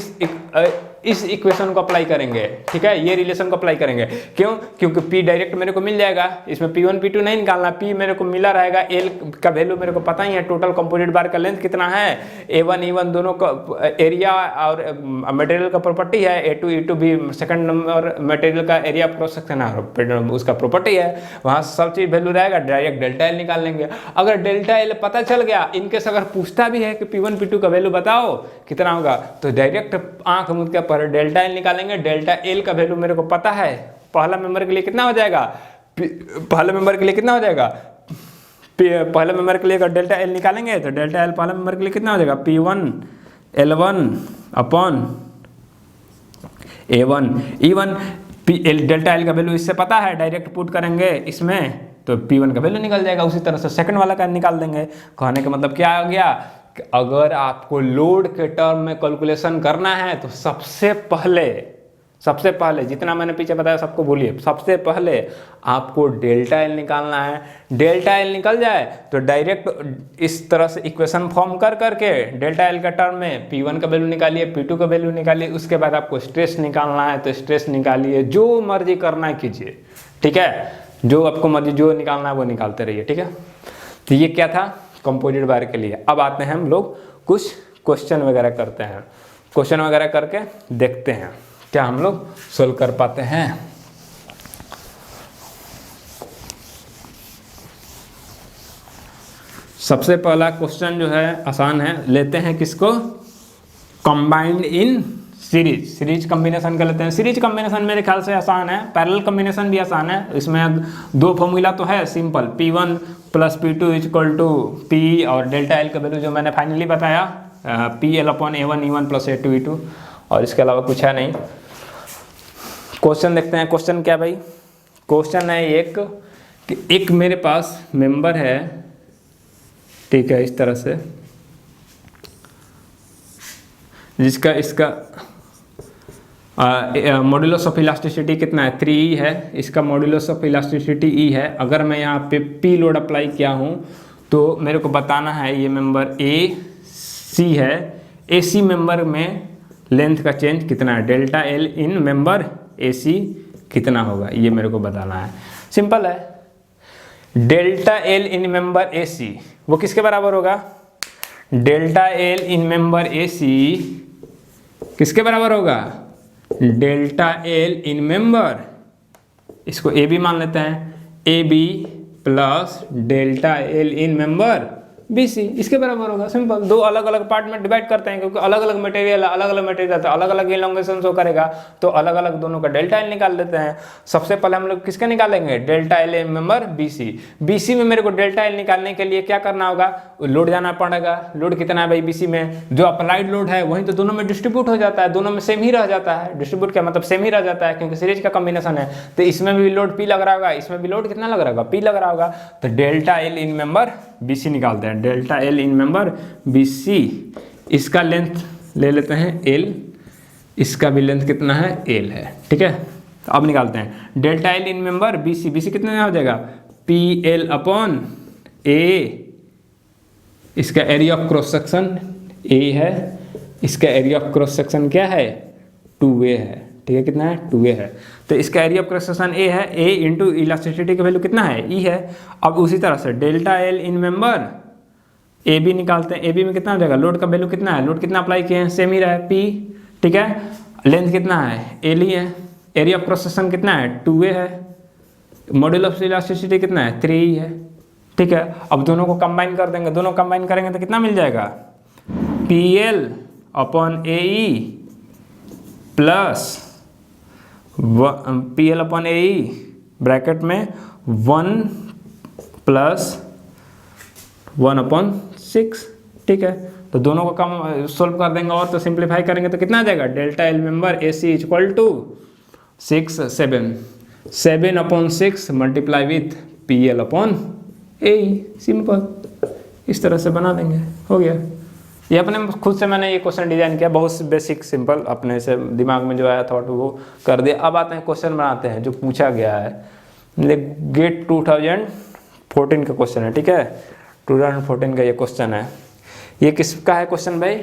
इस इक्वेशन को अप्लाई करेंगे, ठीक है, ये रिलेशन को अप्लाई करेंगे। क्यों? क्योंकि P डायरेक्ट मेरे को मिल जाएगा, इसमें P1 P2 नहीं निकालना, P मेरे को मिला रहेगा, L का वैल्यू मेरे को पता ही है, टोटल कंपोजिट बार का लेंथ कितना है, A1 E1 दोनों का एरिया और मटेरियल का प्रॉपर्टी है, A2 E2 भी सेकंड नंबर मटेरियल का एरिया क्रॉस सेक्शन है, उसका प्रॉपर्टी है, वहाँ सब चीज़ वैल्यू रहेगा, डायरेक्ट डेल्टा एल निकाल लेंगे। अगर डेल्टा एल पता चल गया, इनकेस अगर पूछता भी है कि P1 P2 का वैल्यू बताओ कितना होगा, तो डायरेक्ट आंख मूंद के पर डेल्टा एल निकालेंगे। डेल्टा एल का वैल्यू मेरे को पता है, पहला मेंबर के लिए कितना हो जाएगा, पहले मेंबर के लिए कितना हो जाएगा, पहले मेंबर के लिए अगर डेल्टा एल निकालेंगे तो डेल्टा एल पहले मेंबर के लिए कितना हो जाएगा, P1 L1 upon A1 E1। Delta L का वैल्यू इससे पता है, डायरेक्ट पुट करेंगे इसमें तो P1 का वैल्यू निकल जाएगा, उसी तरह से सेकंड वाला का निकाल देंगे। कहने का मतलब क्या हो गया कि अगर आपको लोड के टर्म में कैलकुलेशन करना है तो सबसे पहले जितना मैंने पीछे बताया सबको भूलिए, सबसे पहले आपको डेल्टा एल निकालना है। डेल्टा एल निकल जाए तो डायरेक्ट इस तरह से इक्वेशन फॉर्म करके डेल्टा एल का टर्म में P1 का वैल्यू निकालिए, P2 का वैल्यू निकालिए, उसके बाद आपको स्ट्रेस निकालना है तो स्ट्रेस निकालिए, जो मर्जी करना है कीजिए, ठीक है, जो आपको मर्जी जो निकालना है वो निकालते रहिए, ठीक है। तो ये क्या था कंपोजिट बार के लिए। अब आते हैं हम लोग कुछ क्वेश्चन वगैरह करते हैं, क्वेश्चन वगैरह करके देखते हैं क्या हम लोग सोल्व कर पाते हैं। सबसे पहला क्वेश्चन जो है आसान है, लेते हैं किसको, कंबाइंड इन सीरीज कॉम्बिनेशन कर लेते हैं। सीरीज कॉम्बिनेशन मेरे ख्याल से आसान है, पैरेलल कॉम्बिनेशन भी आसान है। इसमें दो फॉर्मूला तो है simple, P1 plus P2 equal to P और डेल्टा एल का वैल्यू जो मैंने फाइनली बताया, PL upon A1 E1 plus A2 E2, और इसके अलावा कुछ है नहीं। क्वेश्चन देखते हैं, क्वेश्चन क्या भाई, क्वेश्चन है एक मेरे पास मेंबर है, ठीक है, इस तरह से, जिसका इसका मॉड्यूलस ऑफ इलास्टिसिटी कितना है, 3E है, इसका मॉड्यूलस ऑफ इलास्टिसिटी E है। अगर मैं यहाँ पे P लोड अप्लाई किया हूँ तो मेरे को बताना है ये मेंबर AC है, AC मेंबर में लेंथ का चेंज कितना है, delta L in member AC कितना होगा, ये मेरे को बताना है। सिंपल है, delta L in member AC वो किसके बराबर होगा, delta L in member AC किसके बराबर होगा, डेल्टा एल इन मेंबर, इसको ए बी मान लेते हैं, A B plus delta L in member BC इसके बराबर होगा। सिंपल, दो अलग अलग पार्ट में डिवाइड करते हैं क्योंकि अलग अलग मटेरियल तो अलग अलग इलोंगेशन शो करेगा, तो अलग अलग दोनों का डेल्टा एल निकाल लेते हैं। सबसे पहले हम लोग किसके निकालेंगे, delta L in member BC में मेरे को डेल्टा एल निकालने के लिए क्या करना होगा, लोड जाना पड़ेगा। लोड कितना है भाई BC में, जो अप्लाइड लोड है वहीं तो दोनों में डिस्ट्रीब्यूट हो जाता है, दोनों में सेम ही रह जाता है। डिस्ट्रीब्यूट क्या मतलब, सेम ही रह जाता है क्योंकि सीरीज का कॉम्बिनेशन है। तो इसमें भी लोड P लग रहा होगा, इसमें भी लोड कितना लग रहा होगा, P लग रहा होगा। तो delta L in member BC निकालते हैं, delta L in member BC, इसका लेंथ ले लेते हैं L, इसका भी लेंथ कितना है L है, ठीक है। तो अब निकालते हैं delta L in member BC कितना हो जाएगा, PL अपॉन A, इसका area of cross section A है, इसका एरिया ऑफ क्रॉस सेक्शन क्या है 2A है, ठीक है, कितना है 2A है। तो इसका area of cross section A है, A इंटू इलास्टिसिटी का वैल्यू कितना है E है। अब उसी तरह से delta L in member AB निकालते हैं, AB में कितना हो जाएगा, लोड का वैल्यू कितना है, लोड कितना अप्लाई किए हैं, सेम ही रहा है P, ठीक है। लेंथ कितना है L ही है, एरिया ऑफ क्रॉस सेक्शन कितना है 2A है, मॉड्यूल ऑफ इलास्टिसिटी कितना है 3E है, ठीक है। अब दोनों को कंबाइन कर देंगे, दोनों कंबाइन करेंगे तो कितना मिल जाएगा, PL upon AE plus PL upon AE bracket में 1 प्लस 1/6, ठीक है। तो दोनों को कम सोल्व कर देंगे और तो सिंप्लीफाई करेंगे तो कितना आ जाएगा, delta L member AC equal to 7/6 multiply with PL upon AE, simple. इस तरह से बना देंगे, हो गया। ये अपने खुद से मैंने ये क्वेश्चन डिजाइन किया, बहुत बेसिक सिंपल, अपने से दिमाग में जो आया थॉट वो कर दिया। अब आते हैं क्वेश्चन बनाते हैं जो पूछा गया है। गेट 2014 का क्वेश्चन है, ठीक है। 2014 का ये क्वेश्चन है। ये किसका है क्वेश्चन भाई,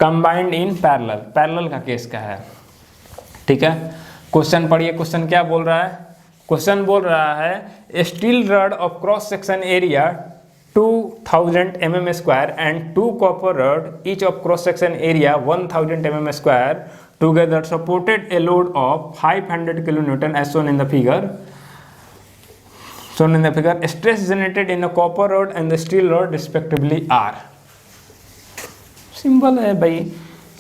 कंबाइंड इन पैरेलल, पैरेलल का केस का है, ठीक है। क्वेश्चन पढ़िए, क्वेश्चन क्या बोल रहा है। क्वेश्चन बोल रहा है steel rod of cross section area 2000 mm square and 2 copper rod each of cross section area 1000 mm square together supported a load of 500 kN as shown in the figure. Stress generated in the copper rod and the steel rod respectively are. Simple है भाई,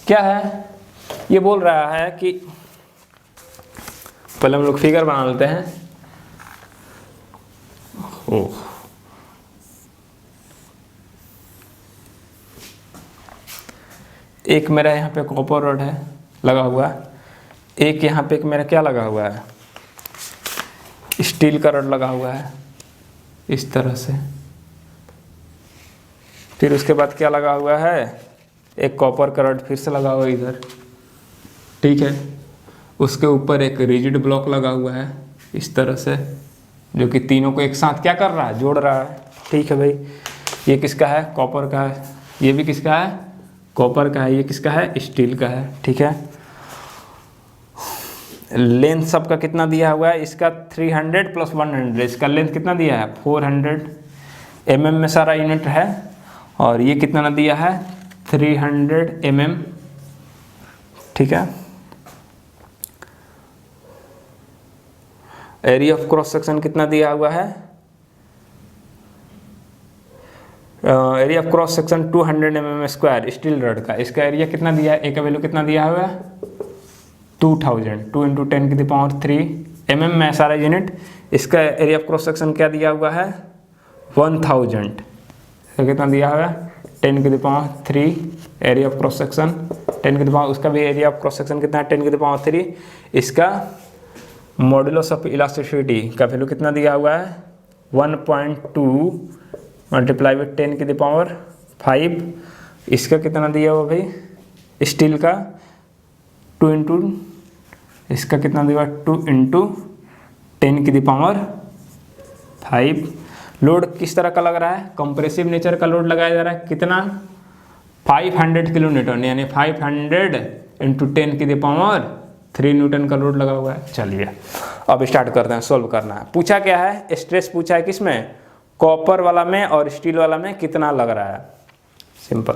क्या है ये बोल रहा है कि पहले हम लोग फिगर बना लेते हैं। ओह, एक मेरा यहाँ पे कॉपर रॉड है लगा हुआ, एक यहाँ पे एक मेरा क्या लगा हुआ है, स्टील का रॉड लगा हुआ है इस तरह से। फिर उसके बाद क्या लगा हुआ है, एक कॉपर का रॉड फिर से लगा हुआ है इधर, ठीक है। उसके ऊपर एक रिजिड ब्लॉक लगा हुआ है इस तरह से, जो कि तीनों को एक साथ क्या कर रहा है, जोड़ रहा है, ठीक है भाई। ये किसका है, कॉपर का है। ये भी किसका है, कॉपर का है। ये किसका है, स्टील का है, ठीक है। लेंथ सबका कितना दिया हुआ है, इसका 300 + 100, इसका लेंथ कितना दिया है, 400 mm में सारा यूनिट है। और ये कितना दिया है, 300 mm, ठीक है। एरिया ऑफ क्रॉस सेक्शन कितना दिया हुआ है, area of cross section 200 mm square steel rod का, इसका एरिया कितना दिया है, ए का वैल्यू कितना दिया हुआ है 2000, 2 × 10⁻³ mm में सारा यूनिट। इसका एरिया ऑफ क्रॉस सेक्शन क्या दिया हुआ है 1000, इसका कितना दिया हुआ है 10⁻³ एरिया ऑफ क्रॉस सेक्शन 10⁻, उसका भी एरिया ऑफ क्रॉस सेक्शन कितना है 10⁻³। इसका मॉडुलस ऑफ इलास्टिसिटी का वैल्यू कितना दिया हुआ है 1.2 मल्टीप्लाई विथ 10⁵। इसका कितना दिया हुआ भाई, स्टील का 2 × इसका कितना दिया 2 × 10⁵। लोड किस तरह का लग रहा है, कंप्रेसिव नेचर का लोड लगाया जा रहा है, कितना 500 kN, यानी 500 × 10⁻³ न्यूटन का लोड लगा हुआ है। चलिए अब स्टार्ट करते हैं, सोल्व करना है। पूछा क्या है, स्ट्रेस पूछा है किसमें, कॉपर वाला में और स्टील वाला में कितना लग रहा है। सिंपल,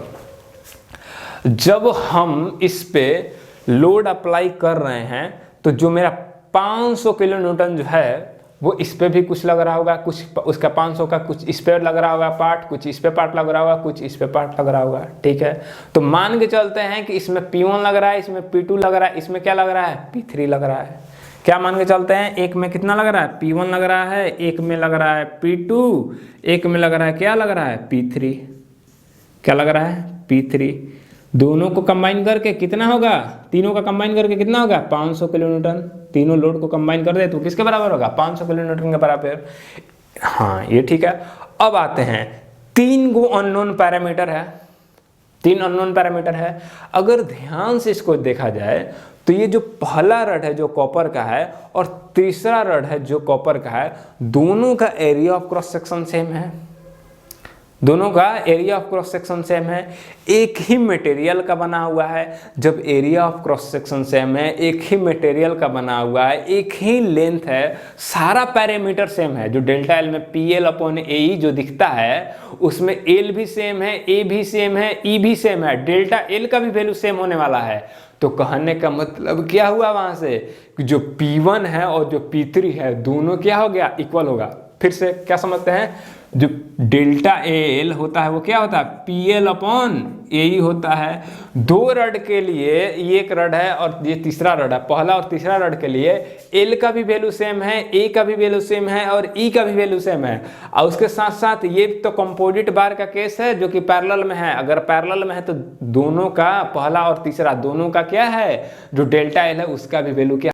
जब हम इस पे लोड अप्लाई कर रहे हैं तो जो मेरा 500 kN जो है वो इस पे भी कुछ लग रहा होगा, कुछ उसका 500 का कुछ इस पे लग रहा होगा पार्ट, कुछ इस पे पार्ट लग रहा होगा, कुछ इस पे पार्ट लग रहा होगा, ठीक है। तो मान के चलते हैं कि इसमें P1 लग रहा है, इसमें P2 लग रहा है, इसमें क्या लग रहा है P3 लग रहा है। क्या मान के चलते हैं, एक में कितना लग रहा है P1 लग रहा है, एक में लग रहा है P2, एक में लग रहा है क्या लग रहा है P3, क्या लग रहा है P3। दोनों को कंबाइन करके कितना होगा, तीनों का कंबाइन करके कितना होगा 500 kN। तीनों लोड को कंबाइन कर दे तो किसके बराबर होगा 500 kN के बराबर। हाँ ये ठीक है। अब आते हैं 3 गो अननोन पैरामीटर है, 3 अननोन पैरामीटर है। अगर ध्यान से इसको देखा जाए तो ये जो पहला रड है जो कॉपर का है और तीसरा रड है जो कॉपर का है, दोनों का area of cross section same है, दोनों का area of cross section same है, एक ही मटेरियल का बना हुआ है। जब area of cross section same है, एक ही मटेरियल का बना हुआ है, एक ही लेंथ है, सारा पैरामीटर सेम है। जो डेल्टा एल में PL/AE जो दिखता है उसमें एल भी सेम है, ए भी सेम है, ई भी सेम है, डेल्टा एल का भी वैल्यू सेम होने वाला है। तो कहने का मतलब क्या हुआ वहां से कि जो P1 है और जो P3 है दोनों क्या हो गया इक्वल होगा। फिर से क्या समझते हैं, जो डेल्टा एल होता है वो क्या होता है, पी एल अपॉन ए ही होता है। दो रड के लिए, ये एक रड है और ये तीसरा रड है, पहला और तीसरा रड के लिए एल का भी वैल्यू सेम है, ए का भी वैल्यू सेम है और ई का भी वैल्यू सेम है। और उसके साथ साथ ये तो कंपोजिट बार का केस है जो कि पैरेलल में है। अगर पैरेलल में है तो दोनों का, पहला और तीसरा दोनों का क्या है, जो डेल्टा एल है उसका भी वैल्यू क्या,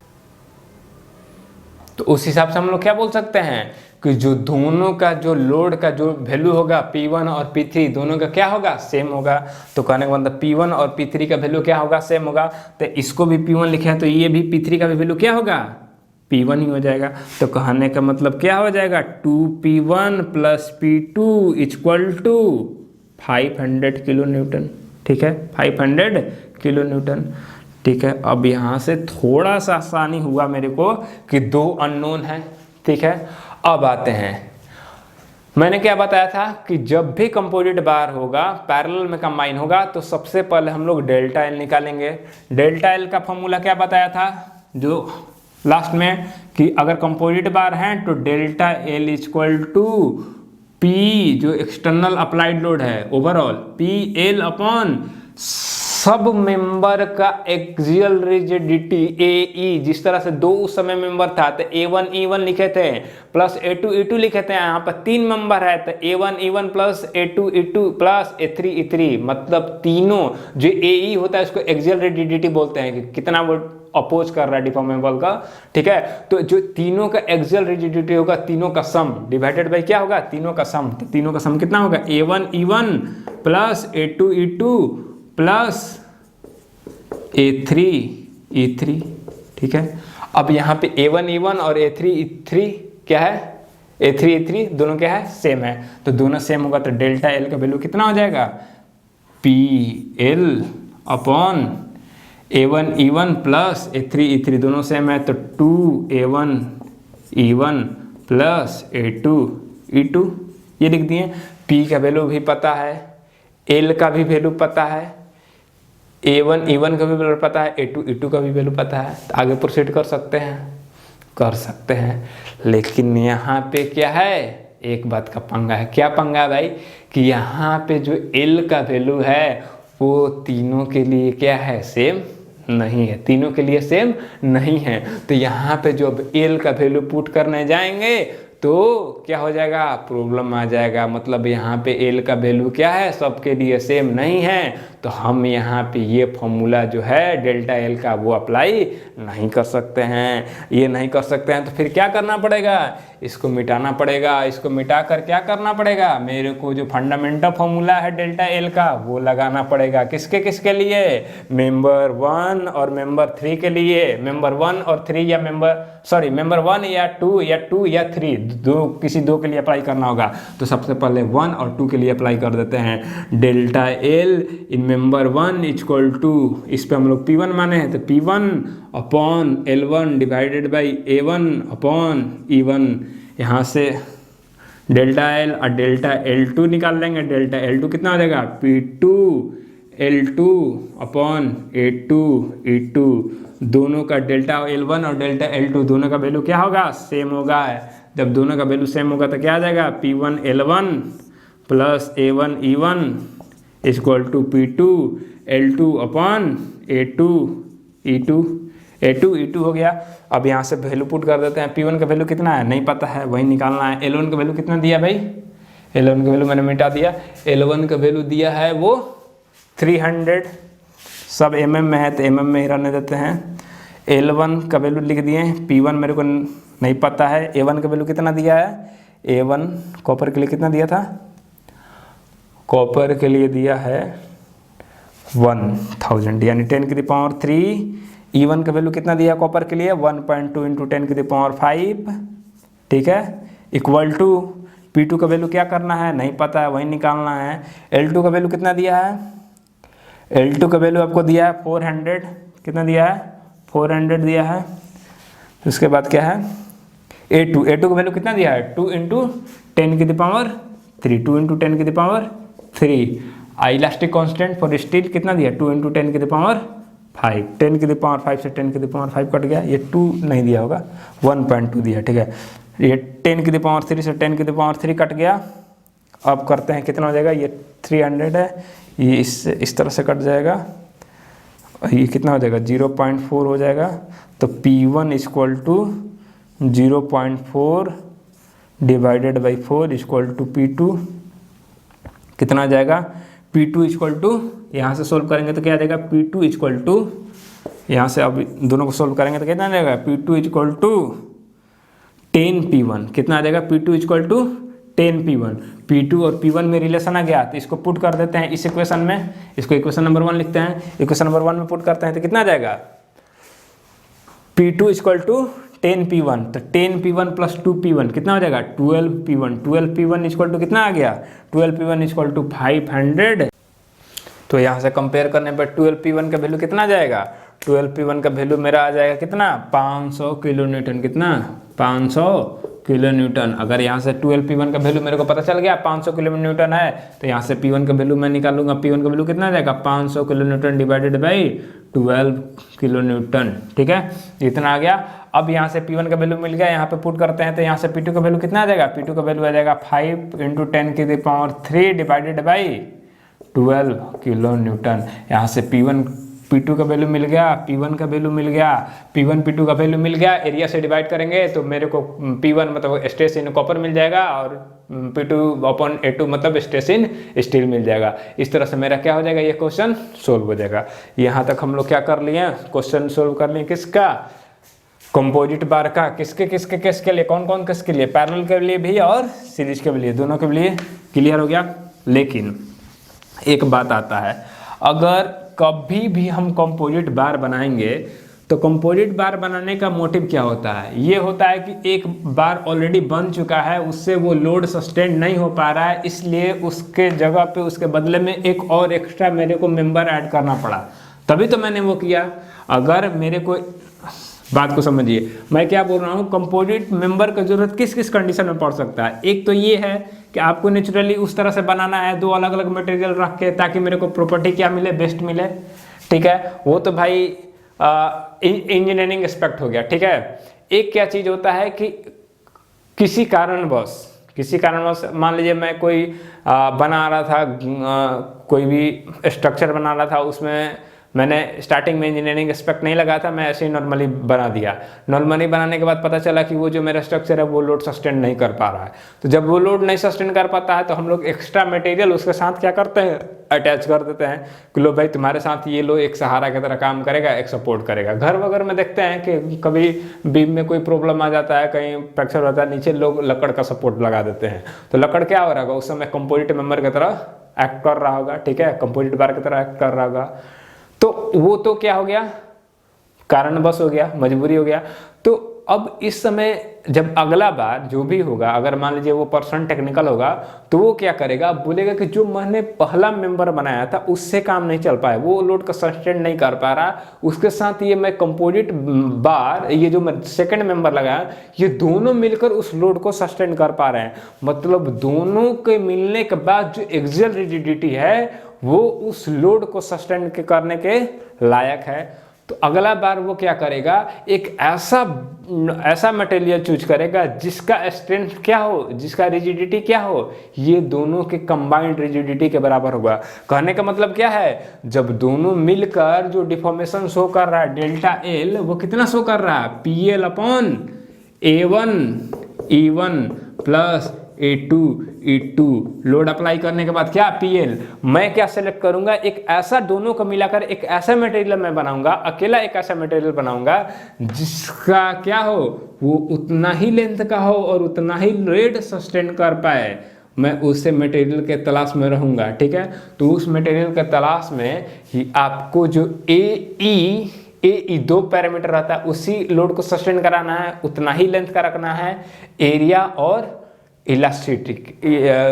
तो उस हिसाब से हम लोग क्या बोल सकते हैं कि जो दोनों का जो लोड का जो वैल्यू होगा P1 और P3 दोनों का क्या होगा, सेम होगा। तो कहने का मतलब P1 और P3 का वैल्यू क्या होगा, सेम होगा। तो इसको भी P1 लिखे हैं तो ये भी P3 का भी वैल्यू क्या होगा, P1 ही हो जाएगा। तो कहने का मतलब क्या हो जाएगा, 2P1 plus P2 equal to 500 kilo newton. ठीक है, 500 किलो न्यूटन। ठीक है, अब यहाँ से थोड़ा सा आसानी हुआ मेरे को कि दो अननोन है। ठीक है, अब आते हैं, मैंने क्या बताया था कि जब भी कंपोजिट बार होगा पैरेलल में कंबाइन होगा तो सबसे पहले हम लोग डेल्टा एल निकालेंगे। डेल्टा एल का फॉर्मूला क्या बताया था जो लास्ट में, कि अगर कंपोजिट बार है तो delta L equal to P, जो एक्सटर्नल अप्लाइड लोड है ओवरऑल, पी एल अपॉन सब मेंबर का एक्सियल रिजिडिटी ए ई। जिस तरह से दो उस समय मेंबर था तो A1 E1 लिखे थे प्लस A2 E2 लिखे थे। यहाँ पर तीन मेंबर है तो A1 E1 plus A2 E2 plus A3 E3, मतलब तीनों जो AE होता है उसको एक्सियल रिजिडिटी बोलते हैं कि कितना वो अपोज कर रहा है डिफॉर्मेबल का। ठीक है, तो जो तीनों का एक्सियल रिजिडिटी होगा तीनों का सम डिवाइडेड बाई क्या होगा, तीनों का सम। तो तीनों का सम कितना होगा, A1 E1 plus A2 E2 plus A3 E3। ठीक है, अब यहाँ पे A1 E1 और A3 E3 क्या है, A3 E3 दोनों क्या है, सेम है। तो दोनों सेम होगा तो डेल्टा एल का वैल्यू कितना हो जाएगा, PL upon A1 E1 plus A3 E3 दोनों सेम है तो 2A1 E1 plus A2 E2 ये लिख दिए। P का वैल्यू भी पता है, L का भी वैल्यू पता है, A1 E1 का भी वैल्यू पता है, A2 E2 का भी वैल्यू पता है। तो आगे प्रोसीड कर सकते हैं। लेकिन यहाँ पे क्या है, एक बात का पंगा है। क्या पंगा है भाई, कि यहाँ पे जो L का वैल्यू है वो तीनों के लिए क्या है, सेम नहीं है, तीनों के लिए सेम नहीं है। तो यहाँ पे जो L का वैल्यू पुट करने जाएंगे तो क्या हो जाएगा, प्रॉब्लम आ जाएगा। मतलब यहाँ पे L का वैल्यू क्या है, सबके लिए सेम नहीं है। तो हम यहाँ पे ये फॉर्मूला जो है डेल्टा एल का वो अप्लाई नहीं कर सकते हैं। ये नहीं कर सकते हैं तो फिर क्या करना पड़ेगा, इसको मिटाना पड़ेगा। इसको मिटा कर क्या करना पड़ेगा, मेरे को जो फंडामेंटल फॉर्मूला है डेल्टा एल का वो लगाना पड़ेगा। किसके किसके लिए, मेंबर 1 और मेंबर 3 के लिए। मेंबर 1 और 3 या मेंबर 1 या 2 या 3 किसी दो के लिए अप्लाई करना होगा। तो सबसे पहले 1 और 2 के लिए अप्लाई कर देते हैं। Delta L in member 1 equal to, इस पे हम लोग P1 माने हैं तो P1 upon L1 divided by A1 upon E1। यहाँ से डेल्टा एल और डेल्टा L2 निकाल लेंगे। डेल्टा L2 कितना हो जाएगा, P2 L2 upon A2 E2। दोनों का डेल्टा L1 और डेल्टा L2 दोनों का वैल्यू क्या होगा, सेम होगा। जब दोनों का वैल्यू सेम होगा तो क्या आ जाएगा, P1 L1 plus A1 E1 equal to P2 L2 upon A2 E2 हो गया। अब यहाँ से वैल्यू पुट कर देते हैं। P1 का वैल्यू कितना है नहीं पता है, वही निकालना है। L1 का वैल्यू कितना दिया भाई, L1 का वैल्यू मैंने मिटा दिया। L1 का वैल्यू दिया है वो 300, सब mm में है तो mm में ही रहने देते हैं। L1 का वैल्यू लिख दिए। P1 मेरे को नहीं पता है। A1 का वैल्यू कितना दिया है, A1 कॉपर के लिए कितना दिया था, कॉपर के लिए दिया है 1000 यानी 10 की पावर 3। E1 का वैल्यू कितना दिया कॉपर के लिए, 1.2 इंटू 10 की पावर 5। ठीक है, इक्वल टू P2 का वैल्यू क्या करना है नहीं पता है, वही निकालना है। L2 का वैल्यू कितना दिया है, L2 का वैल्यू आपको दिया है 400। कितना दिया है, 400 दिया है। उसके बाद क्या है, A2 का वैल्यू कितना दिया है, 2 इंटू 10 की पावर 3, 2 इंटू 10 की power 3। Elastic constant for steel कितना दिया, 2 इंटू 10 की पावर 5। 10 की पावर 5 से 10 की पावर 5 कट गया, ये 2 नहीं दिया होगा, 1.2 दिया। ठीक है, ये 10 की पावर 3 से 10 की पावर 3 कट गया अब करते हैं कितना हो जाएगा, ये 300 है, ये इस तरह से कट जाएगा, ये कितना हो जाएगा 0.4 हो जाएगा। तो P1 equal to 0.4 divided by 4 equal to P2 कितना आ जाएगा, P2 इक्वल टू, यहाँ से सोल्व करेंगे तो क्या आ जाएगा, P2 इक्वल टू, यहाँ से अब दोनों को सोल्व करेंगे तो कितना आ जाएगा, P2 इक्वल टू 10P1 कितना आ जाएगा, P2 equal to 10P1। P2 और P1 में रिलेशन आ गया तो इसको पुट कर देते हैं इस इक्वेशन में, इसको इक्वेशन नंबर 1 लिखते हैं, इक्वेशन नंबर 1 में पुट करते हैं तो कितना आ जाएगा, P2 इक्वल टू 10P1, तो 10P1 प्लस 2P1 कितना हो जाएगा 12P1, 12P1 इक्वल टू कितना आ गया, 12P1 इक्वल टू 500। तो यहाँ से कंपेयर करने पर 12P1 का वैल्यू कितना आ जाएगा, 12P1 का वैल्यू मेरा आ जाएगा कितना, 500 किलो न्यूटन, कितना 500 किलो न्यूटन। अगर यहाँ से 12P1 का वैल्यू मेरे को पता चल गया 500 किलो न्यूटन है, तो यहाँ से P1 का वैल्यू मैं निकालूंगा, P1 का वैल्यू कितना आ जाएगा 500 kilo Newton divided by 12 kilo newton, ठीक है, इतना आ गया। अब यहाँ से P1 का वैल्यू मिल गया, यहाँ पे पुट करते हैं तो यहाँ से P2 का वैल्यू कितना आ जाएगा, P2 का वैल्यू आ जाएगा 5 × 10⁻³ डिवाइडेड बाई 12 किलो न्यूटन। यहाँ से P2 का वैल्यू मिल गया, P1 का वैल्यू मिल गया, P1 P2 का वैल्यू मिल गया, एरिया से डिवाइड करेंगे तो मेरे को P1 मतलब स्ट्रेस इन कॉपर मिल जाएगा और P2/A2 मतलब स्ट्रेस इन स्टील मिल जाएगा। इस तरह से मेरा क्या हो जाएगा, ये क्वेश्चन सोल्व हो जाएगा। यहाँ तक हम लोग क्या कर लिए, क्वेश्चन सोल्व कर लिए किसका, कंपोजिट बार का, किसके लिए, कौन कौन किसके लिए, पैरेलल के लिए भी और सीरीज के लिए, दोनों के लिए क्लियर हो गया। लेकिन एक बात आता है, अगर कभी भी हम कंपोजिट बार बनाएंगे तो कंपोजिट बार बनाने का मोटिव क्या होता है, ये होता है कि एक बार ऑलरेडी बन चुका है, उससे वो लोड सस्टेन नहीं हो पा रहा है, इसलिए उसके जगह पे उसके बदले में एक और एक्स्ट्रा मेरे को मेंबर ऐड करना पड़ा, तभी तो मैंने वो किया। अगर मेरे को, बात को समझिए मैं क्या बोल रहा हूँ, कंपोजिट मेंबर का जरूरत किस किस कंडीशन में पड़ सकता है। एक तो ये है कि आपको नेचुरली उस तरह से बनाना है, दो अलग अलग मटेरियल रख के, ताकि मेरे को प्रॉपर्टी क्या मिले, बेस्ट मिले, ठीक है, वो तो भाई इंजीनियरिंग एस्पेक्ट हो गया, ठीक है। एक क्या चीज़ होता है कि किसी कारणवश मान लीजिए मैं कोई बना रहा था, कोई भी स्ट्रक्चर बना रहा था, उसमें मैंने स्टार्टिंग में इंजीनियरिंग एस्पेक्ट नहीं लगा था, मैं ऐसे ही नॉर्मली बना दिया। नॉर्मली बनाने के बाद पता चला कि वो जो मेरा स्ट्रक्चर है वो लोड सस्टेन नहीं कर पा रहा है। तो जब वो लोड नहीं सस्टेन कर पाता है तो हम लोग एक्स्ट्रा मटेरियल उसके साथ क्या करते हैं, अटैच कर देते हैं कि लो भाई तुम्हारे साथ ये लो एक सहारा की तरह काम करेगा, एक सपोर्ट करेगा। घर वगैरह में देखते हैं कि कभी बीम में कोई प्रॉब्लम आ जाता है, कहीं फ्रैक्चर होता है, नीचे लोग लकड़ का सपोर्ट लगा देते हैं। तो लकड़ क्या हो रहा होगा, उस समय कंपोजिट मेंबर की तरह एक्ट कर रहा होगा, ठीक है, कंपोजिट बार की तरह एक्ट कर रहा होगा। तो वो तो क्या हो गया, कारणवश हो गया, मजबूरी हो गया। तो अब इस समय जब अगला बार जो भी होगा, अगर मान लीजिए वो पर्सन टेक्निकल होगा, तो वो क्या करेगा, बोलेगा कि जो मैंने पहला मेंबर बनाया था उससे काम नहीं चल पाया, वो लोड का सस्टेन नहीं कर पा रहा, उसके साथ ये मैं कंपोजिट बार, ये जो मैं सेकंड मेंबर लगाया, ये दोनों मिलकर उस लोड को सस्टेन कर पा रहे हैं। मतलब दोनों के मिलने के बाद जो एक्सियल रिजिडिटी है वो उस लोड को सस्टेन करने के लायक है। तो अगला बार वो क्या करेगा, एक ऐसा मटेरियल चूज करेगा जिसका स्ट्रेंथ क्या हो, जिसका रिजिडिटी क्या हो, ये दोनों के कंबाइंड रिजिडिटी के बराबर होगा। कहने का मतलब क्या है, जब दोनों मिलकर जो डिफॉर्मेशन शो कर रहा है डेल्टा एल, वो कितना शो कर रहा है, PL/A1 plus A2 load apply करने के बाद क्या, PL। मैं क्या सेलेक्ट करूंगा, एक ऐसा, दोनों को मिलाकर एक ऐसा मटेरियल मैं बनाऊंगा, अकेला एक ऐसा मटेरियल बनाऊंगा जिसका क्या हो, वो उतना ही लेंथ का हो और उतना ही लोड सस्टेन कर पाए। मैं उससे मटेरियल के तलाश में रहूंगा, ठीक है। तो उस मटेरियल के तलाश में ही आपको जो AE 2 पैरामीटर रहता है, उसी लोड को सस्टेन कराना है, उतना ही लेंथ का रखना है। एरिया और इलास्टिसिटी,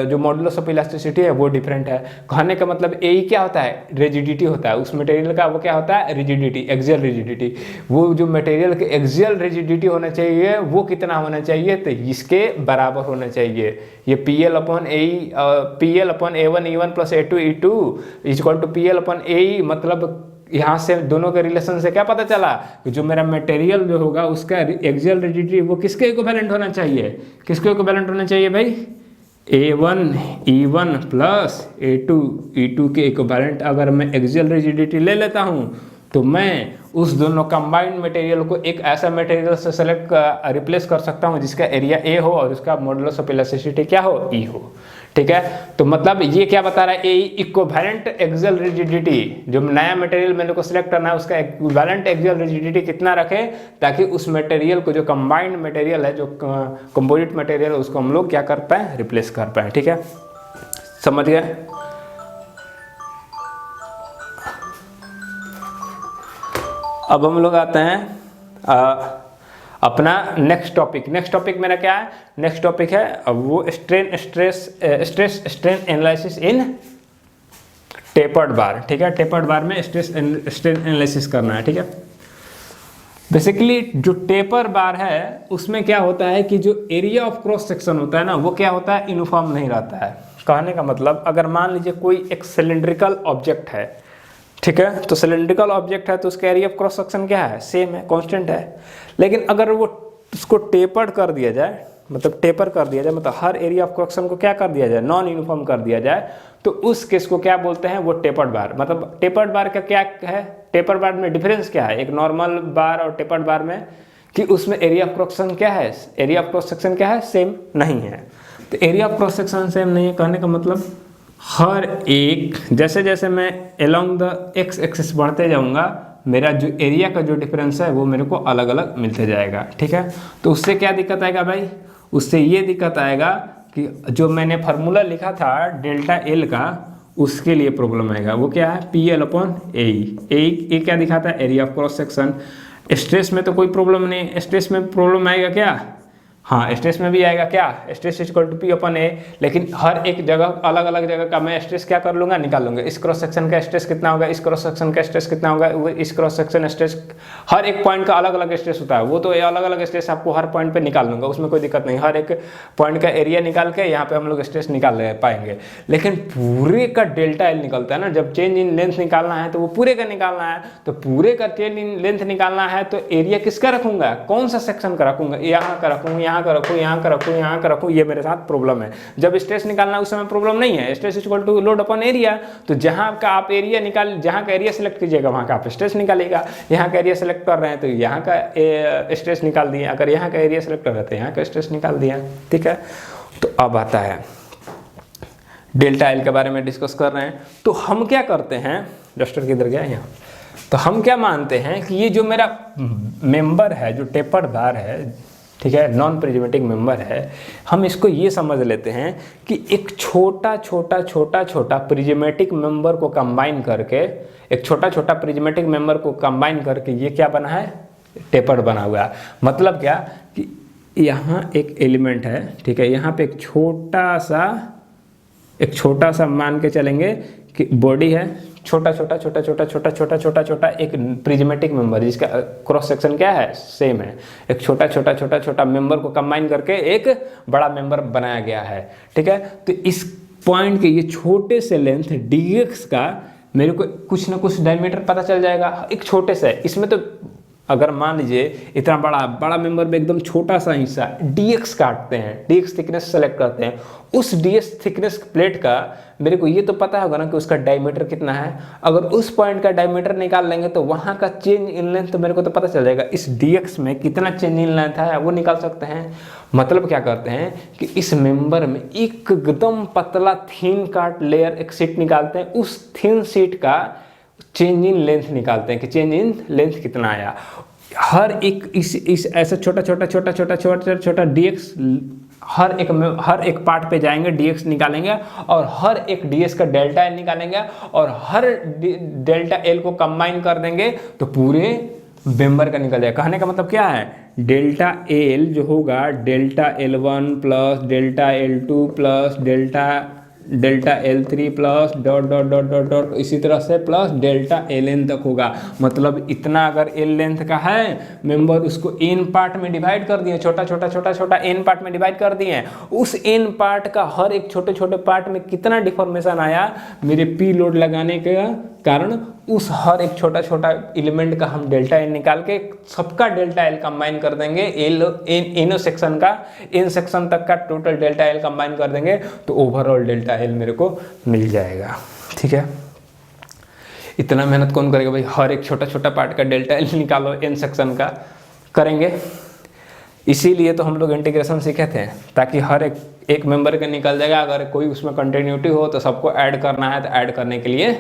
जो मॉडुलस ऑफ इलास्टिसिटी है वो डिफरेंट है। कहने का मतलब AE क्या होता है, रिजिडिटी होता है उस मटेरियल का, वो क्या होता है, रिजिडिटी, एक्सियल रिजिडिटी। वो जो मटेरियल के एक्सियल रिजिडिटी होना चाहिए वो कितना होना चाहिए, तो इसके बराबर होना चाहिए। ये PL/A1 plus A2 equal to PL/AE। मतलब यहाँ से दोनों के रिलेशन से क्या पता चला कि जो मेरा मटेरियल जो होगा उसका एक्सियल रिजिडिटी वो किसके इक्विवेलेंट होना चाहिए, किसके इक्विवेलेंट होना चाहिए भाई, A1 E1 plus A2 E2 के इक्विवेलेंट अगर मैं एक्सियल रिजिडिटी ले लेता हूँ तो मैं उस दोनों कंबाइंड मटेरियल को एक ऐसा मटेरियल से सेलेक्ट रिप्लेस कर सकता हूँ जिसका एरिया ए हो और उसका मॉडुलस ऑफ इलास्टिसिटी क्या हो, ई हो। ठीक है, तो मतलब ये क्या बता रहा है, ए इक्विवेलेंट एक्सियल रिजिडिटी, जो नया मटेरियल मेरे को सिलेक्ट करना है उसका इक्विवेलेंट एक्सियल रिजिडिटी कितना रखे, ताकि उस मटेरियल को, जो कंबाइंड मटेरियल है, जो कंपोजिट मटेरियल है, उसको हम लोग क्या कर पाए, रिप्लेस कर पाए। ठीक है, समझ गए। अब हम लोग आते हैं अपना नेक्स्ट टॉपिक मेरा क्या है, नेक्स्ट टॉपिक है वो stress strain analysis in tapered bar. ठीक है, टेपर्ड बार में स्ट्रेन एनालिसिस करना है। ठीक है, बेसिकली जो टेपर बार है उसमें क्या होता है कि जो एरिया ऑफ क्रॉस सेक्शन होता है ना, वो क्या होता है, यूनिफॉर्म नहीं रहता है। कहने का मतलब, अगर मान लीजिए कोई एक सिलेंड्रिकल ऑब्जेक्ट है, ठीक है, तो सिलेंड्रिकल ऑब्जेक्ट है तो उसका एरिया ऑफ क्रॉस सेक्शन क्या है, सेम है, कांस्टेंट है। लेकिन अगर वो उसको टेपर्ड कर दिया जाए, मतलब टेपर कर दिया जाए, मतलब हर एरिया ऑफ क्रॉस सेक्शन को क्या कर दिया जाए, नॉन यूनिफॉर्म कर दिया जाए, तो उस केस को क्या बोलते हैं, वो टेपर्ड बार। मतलब टेपर्ड बार का क्या है, टेपर्ड बार में डिफरेंस क्या है एक नॉर्मल बार और टेपर्ड बार में, कि उसमें एरिया ऑफ क्रॉस सेक्शन क्या है, एरिया ऑफ क्रॉस सेक्शन क्या है, सेम नहीं है। तो area of cross section same नहीं है, कहने का मतलब हर एक, जैसे जैसे मैं अलोंग द एक्स एक्सिस बढ़ते जाऊंगा, मेरा जो एरिया का जो डिफरेंस है वो मेरे को अलग अलग मिलते जाएगा। ठीक है, तो उससे क्या दिक्कत आएगा भाई, उससे ये दिक्कत आएगा कि जो मैंने फार्मूला लिखा था डेल्टा एल का, उसके लिए प्रॉब्लम आएगा। वो क्या है, पी एल अपॉन ए क्या दिखाता है, area of cross section. Stress में तो कोई प्रॉब्लम नहीं, स्ट्रेस में प्रॉब्लम आएगा क्या, हाँ स्ट्रेस में भी आएगा क्या, स्ट्रेस इक्वल टू पी अपन ए, लेकिन हर एक जगह अलग अलग जगह का मैं स्ट्रेस क्या कर लूंगा, निकाल लूंगा। इस क्रॉस सेक्शन का स्ट्रेस कितना होगा, इस क्रॉस सेक्शन का स्ट्रेस कितना होगा, इस क्रॉस सेक्शन स्ट्रेस, हर एक पॉइंट का अलग अलग स्ट्रेस होता है, वो तो अलग अलग स्ट्रेस आपको हर पॉइंट पे निकाल लूंगा, उसमें कोई दिक्कत नहीं। हर एक पॉइंट का एरिया निकाल के यहाँ पे हम लोग स्ट्रेस निकाल पाएंगे। लेकिन पूरे का डेल्टा एल निकलता है ना, जब चेंज इन लेंथ निकालना है तो वो पूरे का निकालना है, तो पूरे का चेंज इन लेंथ निकालना है तो एरिया किसका रखूंगा, कौन सा सेक्शन का रखूंगा, यहाँ का रखूँ, यहाँ का रखूँ, यहाँ का रखूँ, यहाँ का रखूँ, ये मेरे साथ प्रॉब्लम है। जब स्ट्रेस निकालना है उस समय प्रॉब्लम नहीं है, stress equal to load upon area, तो जहाँ का आप एरिया निकाल, जहाँ का एरिया सेलेक्ट कीजिएगा वहाँ का आप स्ट्रेस निकालिएगा। यहाँ का एरिया सेलेक्ट कर रहे हैं तो यहाँ का स्ट्रेस निकाल दिए, अगर यहाँ का एरिया सेलेक्ट कर रहे थे यहाँ का स्ट्रेस निकाल दिया। ठीक है, तो अब आता है डेल्टा एल के बारे में डिस्कस कर रहे हैं। तो हम क्या करते हैं, डस्टर किधर गया यहाँ, तो हम क्या मानते हैं कि ये जो मेरा मेंबर है, जो टेपर्ड बार है, ठीक है, नॉन प्रिज्मेटिक मेंबर है, हम इसको ये समझ लेते हैं कि एक छोटा छोटा छोटा छोटा प्रिज्मेटिक मेंबर को कंबाइन करके, एक छोटा छोटा प्रिज्मेटिक मेंबर को कंबाइन करके ये क्या बना है, टेपर्ड बना हुआ है। मतलब क्या कि यहाँ एक एलिमेंट है, ठीक है, यहाँ पे एक छोटा सा मान के चलेंगे कि बॉडी है, छोटा छोटा छोटा छोटा छोटा छोटा छोटा छोटा एक प्रिज्मेटिक मेंबर जिसका क्रॉस सेक्शन क्या है, सेम है। एक छोटा छोटा छोटा छोटा मेंबर को कंबाइन करके एक बड़ा मेंबर बनाया गया है। ठीक है, तो इस पॉइंट के ये छोटे से लेंथ dx का मेरे को कुछ ना कुछ डायमीटर पता चल जाएगा, एक छोटे से। इसमें तो अगर मान लीजिए इतना बड़ा मेंबर में एकदम छोटा सा हिस्सा dx काटते हैं, dx थिकनेस सेलेक्ट करते हैं, उस dx थिकनेस प्लेट का मेरे को ये तो पता होगा ना कि उसका डायमीटर कितना है। अगर उस पॉइंट का डायमीटर निकाल लेंगे तो वहाँ का चेंज इन लेंथ तो मेरे को तो पता चल जाएगा, इस dx में कितना चेंज इन लेंथ है वो निकाल सकते हैं। मतलब क्या करते हैं कि इस मेंबर में एकदम पतला थिन काट लेयर एक शीट निकालते हैं, उस थिन शीट का चेंज इन लेंथ निकालते हैं कि चेंज इन लेंथ कितना आया। हर एक इस ऐसा छोटा छोटा छोटा छोटा छोटा छोटा dx हर एक पार्ट पे जाएंगे, dx निकालेंगे और हर एक ds का डेल्टा एल निकालेंगे और हर डेल्टा एल को कंबाइन कर देंगे तो पूरे मेंबर का निकल जाएगा। कहने का मतलब क्या है, डेल्टा एल जो होगा delta L1 plus delta L2 plus delta L3 plus dot dot dot dot dot इसी तरह से प्लस डेल्टा Ln तक होगा। मतलब इतना अगर L लेंथ का है मेंबर, उसको n पार्ट में डिवाइड कर दिए, छोटा छोटा छोटा छोटा n पार्ट में डिवाइड कर दिए। उस n पार्ट का हर एक छोटे छोटे पार्ट में कितना डिफॉर्मेशन आया, मेरे P लोड लगाने का कारण उस हर एक छोटा छोटा एलिमेंट का हम डेल्टा एल निकाल के सबका डेल्टा एल कंबाइन कर देंगे, इन सेक्शन का इन सेक्शन तक का टोटल डेल्टा एल कंबाइन कर देंगे तो ओवरऑल डेल्टा एल मेरे को मिल जाएगा। ठीक है, इतना मेहनत कौन करेगा भाई, हर एक छोटा छोटा पार्ट का डेल्टा एल निकालो, इन सेक्शन का करेंगे। इसीलिए तो हम लोग इंटीग्रेशन सीखे थे, ताकि हर एक मेंबर का निकल जाएगा। अगर कोई उसमें कंटिन्यूटी हो तो सबको ऐड करना है, तो ऐड करने के लिए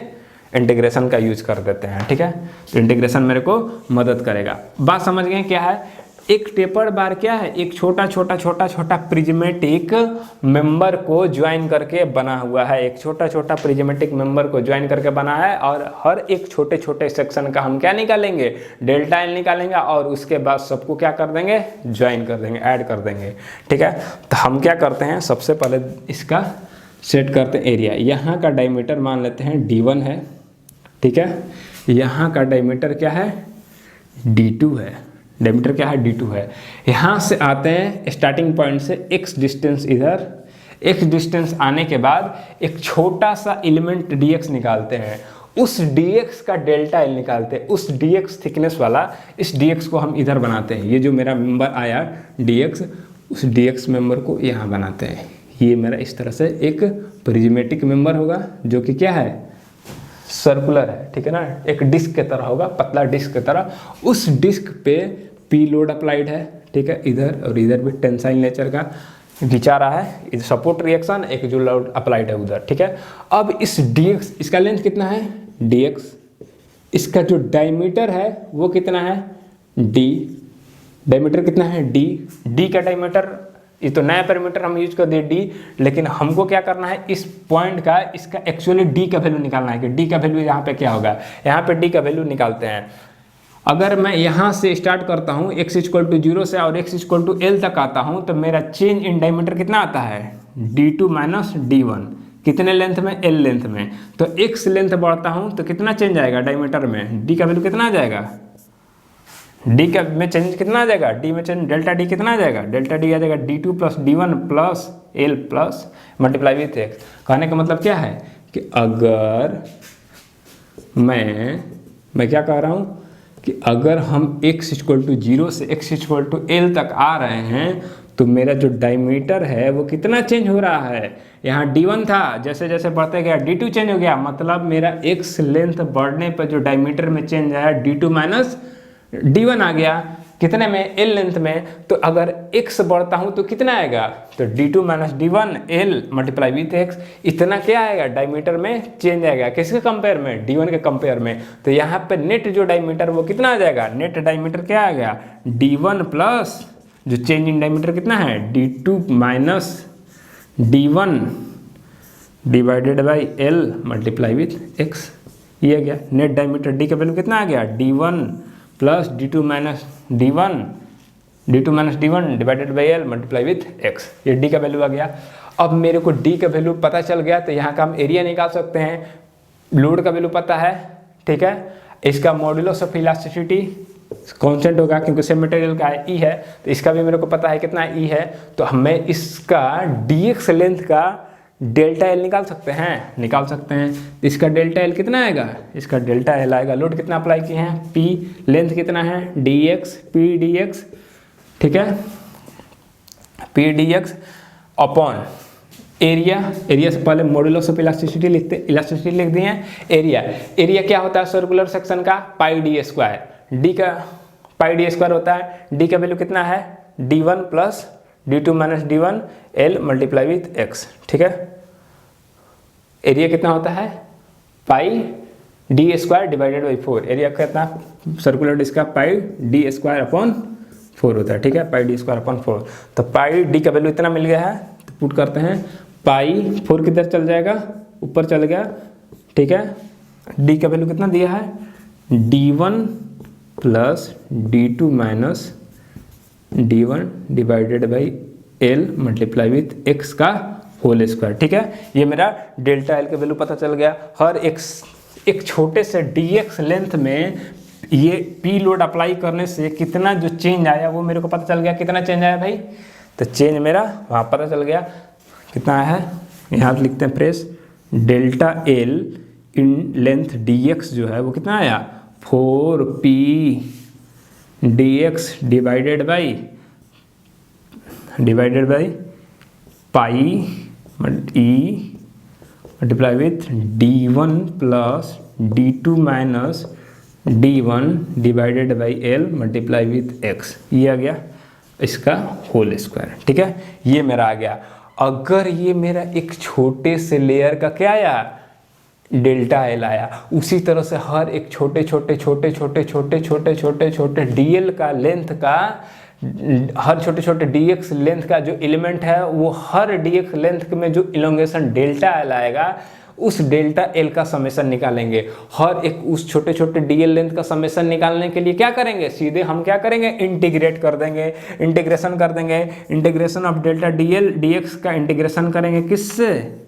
इंटीग्रेशन का यूज कर देते हैं। ठीक है, तो इंटीग्रेशन मेरे को मदद करेगा। बात समझ गए क्या है? एक टेपर्ड बार क्या है? एक छोटा छोटा प्रिज्मेटिक मेंबर को ज्वाइन करके बना हुआ है। एक छोटा छोटा प्रिज्मेटिक मेंबर को ज्वाइन करके बना है, और हर एक छोटे छोटे सेक्शन का हम क्या निकालेंगे? डेल्टा एल निकालेंगे, और उसके बाद सबको क्या कर देंगे? ज्वाइन कर देंगे, ऐड कर देंगे। ठीक है, तो हम क्या करते हैं, सबसे पहले इसका सेट करते हैं एरिया। यहाँ का डायमीटर मान लेते हैं D1 है। ठीक है, यहाँ का डायमीटर क्या है? D2 है। डायमीटर क्या है? D2 है। यहाँ से आते हैं स्टार्टिंग पॉइंट से x डिस्टेंस, इधर x डिस्टेंस आने के बाद एक छोटा सा एलिमेंट dx निकालते हैं। उस dx का डेल्टा एल निकालते हैं, उस dx थिकनेस वाला, इस dx को हम इधर बनाते हैं। ये जो मेरा मेंबर आया dx, उस dx मेंबर को यहाँ बनाते हैं। ये मेरा इस तरह से एक प्रिज्मेटिक मेंबर होगा, जो कि क्या है? सर्कुलर है। ठीक है ना, एक डिस्क की तरह होगा, पतला डिस्क की तरह। उस डिस्क पे पी लोड अप्लाइड है। ठीक है, इधर और इधर भी टेंसाइल नेचर का खिंचा रहा है, इधर सपोर्ट रिएक्शन, एक जो लोड अप्लाइड है उधर। ठीक है, अब इस dx, इसका लेंथ कितना है? dx। इसका जो डायमीटर है वो कितना है? d। डायमीटर कितना है? d का डायमीटर, ये तो नया पैरामीटर हम यूज कर दिए d, लेकिन हमको क्या करना है? इस पॉइंट का, इसका एक्चुअली d का वैल्यू निकालना है कि d का वैल्यू यहाँ पे क्या होगा। यहाँ पे d का वैल्यू निकालते हैं। अगर मैं यहाँ से स्टार्ट करता हूँ x = 0 से और x = L तक आता हूँ, तो मेरा चेंज इन डायमीटर कितना आता है? D2 - D1। कितने लेंथ में? L लेंथ में। तो x लेंथ बढ़ता हूँ तो कितना चेंज आएगा डायमीटर में? d का वैल्यू कितना आ जाएगा? d का में चेंज कितना आ जाएगा? d में चेंज डेल्टा d कितना आ जाएगा? डेल्टा d आ जाएगा D2 + D1 + L plus multiply with x। कहने का मतलब क्या है कि अगर मैं क्या कह रहा हूँ कि अगर हम x = 0 से x = L तक आ रहे हैं, तो मेरा जो डायमीटर है वो कितना चेंज हो रहा है? यहाँ D1 था, जैसे जैसे बढ़ते गया D2 चेंज हो गया। मतलब मेरा x लेंथ बढ़ने पर जो डायमीटर में चेंज आया D2 - D1 आ गया। कितने में? L लेंथ में। तो अगर x बढ़ता हूँ तो कितना आएगा? तो D2 - D1 L multiply with x। इतना क्या आएगा? डायमीटर में चेंज आएगा। किसके कंपेयर में? D1 के कंपेयर में। तो यहाँ पे नेट जो डायमीटर वो कितना आ जाएगा? नेट डायमीटर क्या आ गया? D1 प्लस जो चेंज इन डायमीटर कितना है? D2 - D1 divided by L multiply with x। ये आ गया नेट डायमीटर। D का वैल्यू कितना आ गया? D1 plus D2 - D1 divided by L multiply with x। ये D का वैल्यू आ गया। अब मेरे को D का वैल्यू पता चल गया, तो यहाँ का हम एरिया निकाल सकते हैं। लोड का वैल्यू पता है। ठीक है, इसका मॉड्यूलस ऑफ इलास्टिसिटी कांस्टेंट होगा, क्योंकि सेम मटेरियल का है, E है। तो इसका भी मेरे को पता है कितना E है। तो हमें इसका dx लेंथ का डेल्टा एल निकाल सकते हैं। इसका डेल्टा एल कितना आएगा? इसका डेल्टा एल आएगा, लोड कितना अप्लाई किए हैं? P, लेंथ कितना है? dx, P dx। ठीक है, P dx अपॉन एरिया से पहले मॉड्यूलस ऑफ इलास्टिसिटी लिख दिए। एरिया क्या होता है सर्कुलर सेक्शन का? पाई d स्क्वायर। d का पाई d स्क्वायर होता है। d का वैल्यू कितना है? D1 plus D2 - D1 L multiply with x। ठीक है, एरिया कितना होता है? पाई d square divided by 4। Area कितना सर्कुलर डिस्क का? पाई d स्क्वायर अपॉन 4 होता है। ठीक है, पाई d स्क्वायर अपॉन 4। तो पाई d का वैल्यू इतना मिल गया है, तो पुट करते हैं। पाई 4 किधर चल जाएगा? ऊपर चल गया। ठीक है, d का वैल्यू कितना दिया है? D1 plus D2 - D1 divided by L multiply with x का होल स्क्वायर। ठीक है, ये मेरा डेल्टा एल का वैल्यू पता चल गया। हर एक छोटे से dx लेंथ में ये p लोड अप्लाई करने से कितना जो चेंज आया वो मेरे को पता चल गया। कितना चेंज आया भाई? तो चेंज मेरा वहाँ पता चल गया। कितना है? यहाँ लिखते हैं fresh, delta L in length dx जो है वो कितना आया 4p dx divided by pi e multiply with d1 plus d2 minus d1 divided by l multiply with x, ये आ गया इसका होल स्क्वायर। ठीक है, ये मेरा आ गया। अगर ये मेरा एक छोटे से लेयर का क्या आया डेल्टा एल आया, उसी तरह से हर एक छोटे छोटे डीएल का लेंथ का, हर छोटे छोटे dx लेंथ का जो एलिमेंट है वो हर dx लेंथ में जो इलोंगेशन डेल्टा एल आएगा उस डेल्टा एल का समेशन निकालेंगे। हर एक उस छोटे छोटे डीएल लेंथ का समेशन निकालने के लिए क्या करेंगे, सीधे हम क्या करेंगे इंटीग्रेट कर देंगे, इंटीग्रेशन कर देंगे। Integration of delta dl dx का इंटीग्रेशन करेंगे किससे,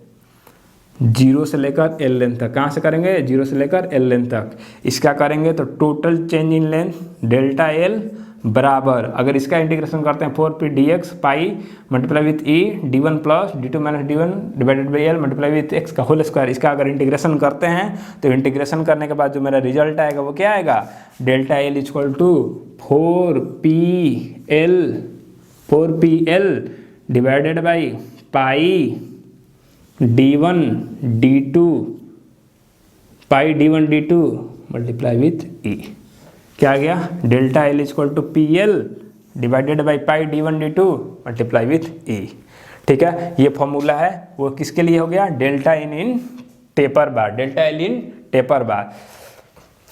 0 से लेकर एल लेंथ तक। कहाँ से करेंगे, 0 से लेकर एल लेंथ तक। इसका करेंगे तो total change in length delta L बराबर, अगर इसका इंटीग्रेशन करते हैं 4p dx pi multiply with e d1 plus d2 minus d1 divided by l multiply with x का होल स्क्वायर। इसका अगर इंटीग्रेशन करते हैं तो इंटीग्रेशन करने के बाद जो मेरा रिजल्ट आएगा वो क्या आएगा, delta L equal to 4pl divided by pi d1 d2 pi d1 d2 multiply with e। क्या आ गया, delta L equal to P L divided by pi d1 d2 multiply with e। ठीक है, ये फॉर्मूला है वो किसके लिए हो गया, delta in taper bar, delta L in taper bar.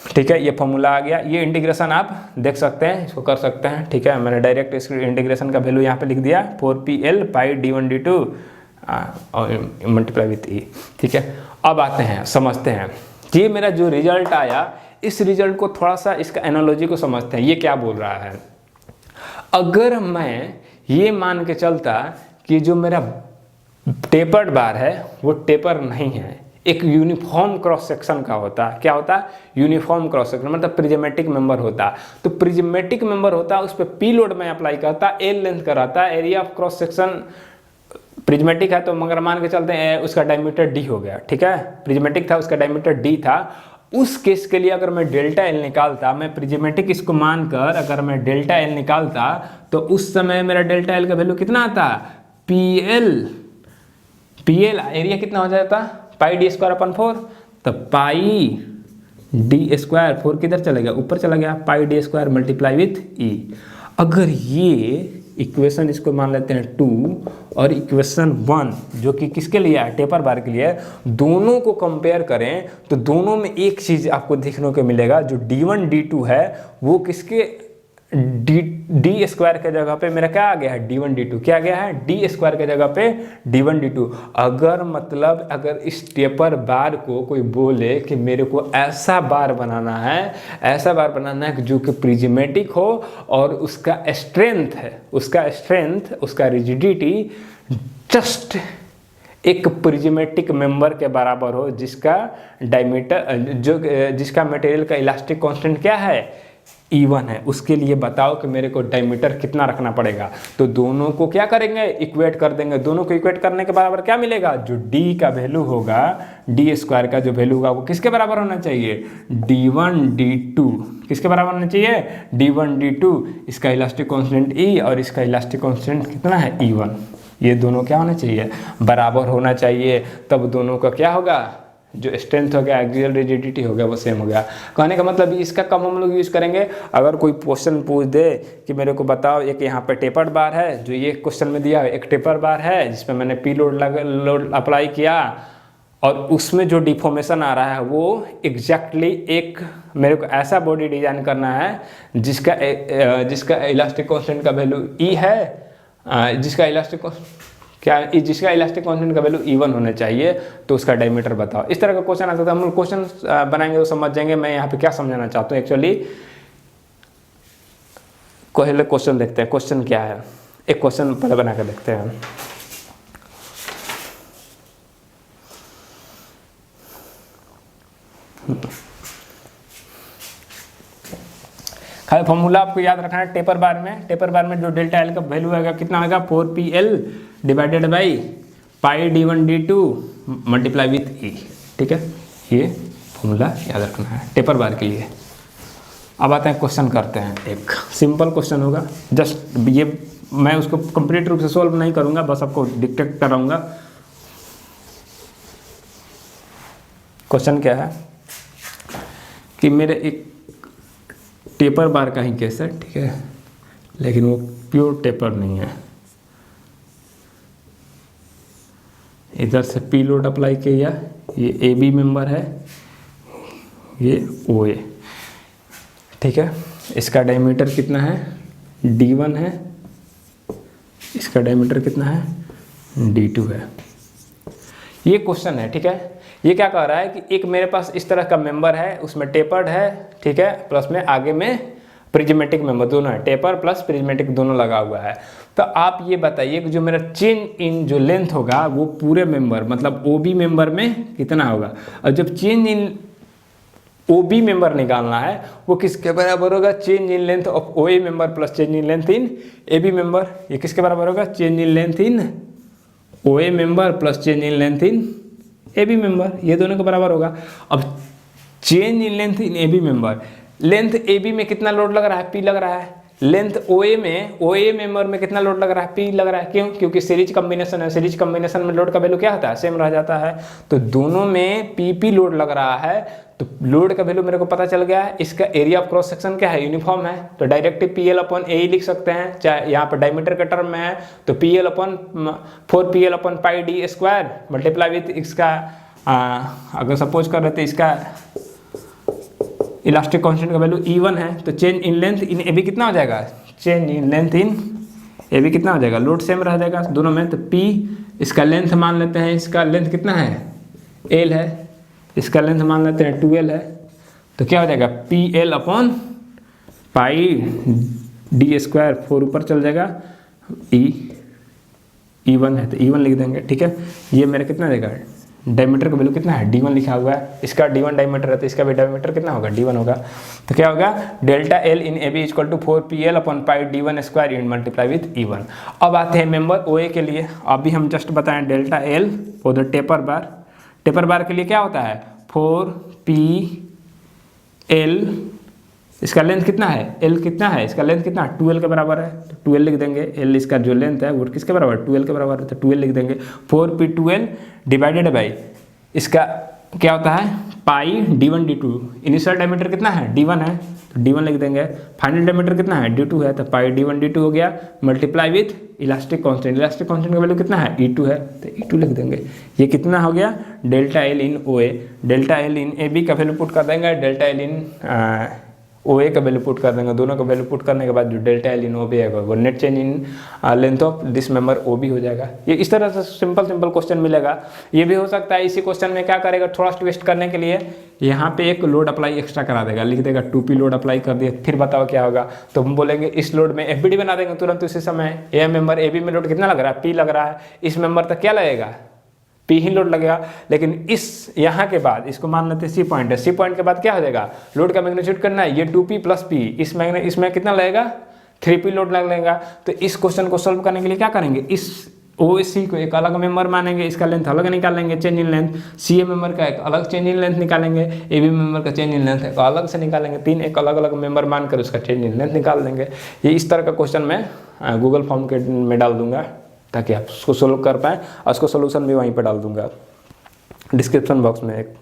ठीक है, ये फॉर्मूला आ गया। ये इंटीग्रेशन आप देख सकते हैं, इसको कर सकते हैं। ठीक है, मैंने डायरेक्ट इस इंटीग्रेशन का वैल्यू यहाँ पे लिख दिया 4pl pi d1 d2 multiply with e। ठीक है, अब आते हैं समझते हैं ये मेरा जो रिजल्ट आया, इस रिजल्ट को थोड़ा सा इसका एनालॉजी को समझते हैं। ये क्या बोल रहा है, अगर मैं ये मान के चलता कि जो मेरा टेपर्ड बार है वो टेपर नहीं है, एक यूनिफॉर्म क्रॉस सेक्शन का होता, क्या होता, यूनिफॉर्म क्रॉस सेक्शन मतलब प्रिज्मेटिक मेंबर होता। तो प्रिज्मेटिक मेंबर होता, उस पर पी लोड में अप्लाई करता, एल लेंथ का रहता, area of cross section prismatic है तो मगर मान के चलते हैं उसका डायमीटर d हो गया। ठीक है, प्रिज्मेटिक था उसका डायमीटर d था। उस केस के लिए अगर मैं डेल्टा एल निकालता, मैं प्रिज्मेटिक इसको मानकर अगर मैं डेल्टा एल निकालता तो उस समय मेरा डेल्टा एल का वैल्यू कितना आता, पीएल एरिया कितना हो जाता, पाई डी स्क्वायर अपन 4, तो पाई डी स्क्वायर 4 किधर चला गया, ऊपर चला गया, पाई डी स्क्वायर मल्टीप्लाई विथ ई। अगर ये इक्वेशन इसको मान लेते हैं 2 और इक्वेशन 1 जो कि किसके लिए है, टेपर बार के लिए, दोनों को कंपेयर करें तो दोनों में एक चीज़ आपको देखने को मिलेगा, जो d1 d2 है वो किसके डी स्क्वायर के जगह पे मेरा क्या आ गया है, d1 d2 क्या आ गया है, डी स्क्वायर के जगह पे d1 d2। अगर मतलब अगर इस टेपर बार को कोई बोले कि मेरे को ऐसा बार बनाना है, ऐसा बार बनाना है जो कि प्रिज्मेटिक हो और उसका स्ट्रेंथ उसका रिजिडिटी जस्ट एक प्रिज्मेटिक मेंबर के बराबर हो, जिसका डायमीटर जिसका मटेरियल का इलास्टिक कांस्टेंट क्या है, E1 है, उसके लिए बताओ कि मेरे को डायमीटर कितना रखना पड़ेगा। तो दोनों को क्या करेंगे, इक्वेट कर देंगे। दोनों को इक्वेट करने के बराबर क्या मिलेगा, जो D का वैल्यू होगा, D स्क्वायर का जो वैल्यू होगा वो किसके बराबर होना चाहिए, D1 D2 किसके बराबर होना चाहिए, D1 D2। इसका इलास्टिक कांस्टेंट E और इसका इलास्टिक कांस्टेंट कितना है, E1। ये दोनों क्या होना चाहिए, बराबर होना चाहिए, तब दोनों का क्या होगा, जो स्ट्रेंथ हो गया, एक्सियल रिजिडिटी हो गया, वो सेम हो गया। कहने का मतलब इसका कम हम लोग यूज़ करेंगे। अगर कोई क्वेश्चन पूछ दे कि मेरे को बताओ, एक यहाँ पे टेपर्ड बार है जो ये क्वेश्चन में दिया है, एक टेपर बार है जिसमें मैंने पी लोड अप्लाई किया और उसमें जो डिफॉर्मेशन आ रहा है वो एग्जैक्टली एक मेरे को ऐसा बॉडी डिजाइन करना है जिसका इलास्टिक कांस्टेंट का वैल्यू E है, जिसका इलास्टिक कांस्टेंट का वैल्यू E1 होना चाहिए, तो उसका डायमीटर बताओ। इस तरह का क्वेश्चन आ सकता है। हम लोग क्वेश्चन बनाएंगे तो समझ जाएंगे मैं यहाँ पे क्या समझाना चाहता हूँ। एक्चुअली पहले क्वेश्चन देखते हैं, क्वेश्चन क्या है, एक क्वेश्चन पहले बना कर देखते हैं। खाली फॉर्मूला आपको याद रखना है टेपर बार में जो डेल्टा एल का वैल्यू आएगा कितना आएगा, 4pl divided by pi d1 d2 multiply with e। ठीक है, ये फॉर्मूला याद रखना है टेपर बार के लिए। अब आते हैं क्वेश्चन करते हैं, एक सिंपल क्वेश्चन होगा, जस्ट ये मैं उसको कंप्लीट रूप से सॉल्व नहीं करूँगा, बस आपको डिक्टेट कराऊँगा। क्वेश्चन क्या है कि मेरे एक टेपर बार का ही केस है, ठीक है, लेकिन वो प्योर टेपर नहीं है। इधर से पी लोड अप्लाई किया, ये ए बी मेंबर है, ये ओ ए, ठीक है। इसका डायमीटर कितना है, D1 है, इसका डायमीटर कितना है, D2 है। ये क्वेश्चन है, ठीक है। ये क्या कह रहा है कि एक मेरे पास इस तरह का मेंबर है, उसमें टेपर्ड है, ठीक है, प्लस में आगे में प्रिज्मेटिक मेंबर, दोनों है, टेपर प्लस प्रिज्मेटिक दोनों लगा हुआ है। तो आप ये बताइए कि जो मेरा चेन इन जो लेंथ होगा वो पूरे मेंबर मतलब OB मेंबर में कितना होगा, और जब चेन इन OB मेंबर निकालना है वो किसके बराबर होगा, change in length of OA member plus change in length in AB member. ये किसके बराबर होगा, change in length in OA member plus change in length in AB member, ये दोनों के बराबर होगा। अब change in length in AB member, length AB में कितना लोड लग रहा है, P लग रहा है, लेंथ OA मेंबर में कितना लोड लग रहा है, P लग रहा है। क्यों, क्योंकि सीरीज कॉम्बिनेशन है, सीरीज कॉम्बिनेशन में लोड का वैल्यू क्या होता है, सेम रह जाता है। तो दोनों में PP लोड लग रहा है, तो लोड का वैल्यू मेरे को पता चल गया है। इसका एरिया ऑफ क्रॉस सेक्शन क्या है, यूनिफॉर्म है, तो डायरेक्टली PL/A लिख सकते हैं। चाहे यहाँ पर डायमीटर के टर्म में है तो PL/4PL/πd² मल्टीप्लाई विथ इसका अगर सपोज कर रहे थे इसका इलास्टिक कांस्टेंट का वैल्यू E1 है, तो change in length in AB कितना हो जाएगा, change in length in AB कितना हो जाएगा, लोड सेम रह जाएगा दोनों में। तो P इसका लेंथ मान लेते हैं, इसका लेंथ कितना है, L है, इसका लेंथ मान लेते हैं 2L है, तो क्या हो जाएगा PL/πd², 4 ऊपर चल जाएगा, E1 है तो E1 लिख देंगे, ठीक है। ये मेरा कितना देगा, डायमीटर का वैल्यू कितना है, D1 लिखा हुआ है, इसका D1 डायमीटर है तो इसका भी डायमीटर कितना होगा, D1 होगा। तो क्या होगा, delta L in AB = 4PL/πd1² in multiply with E1। अब आते हैं मेंबर OA के लिए। अभी हम जस्ट बताएं delta L for the taper bar, taper bar के लिए क्या होता है 4PL, इसका लेंथ कितना है, L कितना है, इसका लेंथ कितना 2L के बराबर है, तो 2L लिख देंगे। L इसका जो लेंथ है वो किसके बराबर है, 2L के बराबर है, तो 2L लिख देंगे। 4P2L डिवाइडेड बाई इसका क्या होता है पाई D1D2। इनिशियल डायमीटर कितना है, D1 है, तो D1 लिख देंगे। फाइनल डायमीटर कितना है, D2 है, तो पाई D1D2 हो गया, multiply with elastic constant, elastic constant का वैल्यू कितना है, E2 है, तो E2 लिख देंगे। ये कितना हो गया, डेल्टा L इन OA, डेल्टा L इन AB का वैल्यू पुट कर देंगे, डेल्टा L इन OA का वैल्यू पुट कर देंगे। दोनों का वैल्यू पुट करने के बाद जो डेल्टा L इन OB आएगा वो net change in length of this member OB हो जाएगा। ये इस तरह से सिंपल क्वेश्चन मिलेगा। ये भी हो सकता है इसी क्वेश्चन में क्या करेगा, थोड़ा ट्विस्ट करने के लिए यहाँ पे एक लोड अप्लाई एक्स्ट्रा करा देगा, लिख देगा 2P लोड अप्लाई कर दिया, फिर बताओ क्या होगा। तो हम बोलेंगे इस लोड में FBD बना देंगे तुरंत उसी समय। ए मेंबर AB में लोड कितना लग रहा है, P लग रहा है, इस मेंबर तक क्या लगेगा, P ही लोड लगेगा। लेकिन इस यहाँ के बाद इसको मान लेते हैं C पॉइंट है, C पॉइंट के बाद क्या हो जाएगा, लोड का मैग्नीट्यूड करना है, ये 2P + P, इसमें कितना लगेगा 3P लोड लगेगा। तो इस क्वेश्चन को सोल्व करने के लिए क्या करेंगे, इस OC को एक अलग मेंबर मानेंगे, इसका लेंथ अलग निकालेंगे change in length, CA member का एक अलग चेंज इन लेंथ निकालेंगे, AB मेंबर का चेंज इन लेंथ एक अलग से निकालेंगे, 3 एक अलग अलग मेंबर मानकर उसका चेंज इन लेंथ निकाल देंगे। ये इस तरह का क्वेश्चन मैं गूगल फॉर्म के में डाल दूंगा ताकि आप उसको सोल्व कर पाएँ, और उसको सोल्यूशन भी वहीं पर डाल दूंगा डिस्क्रिप्शन बॉक्स में एक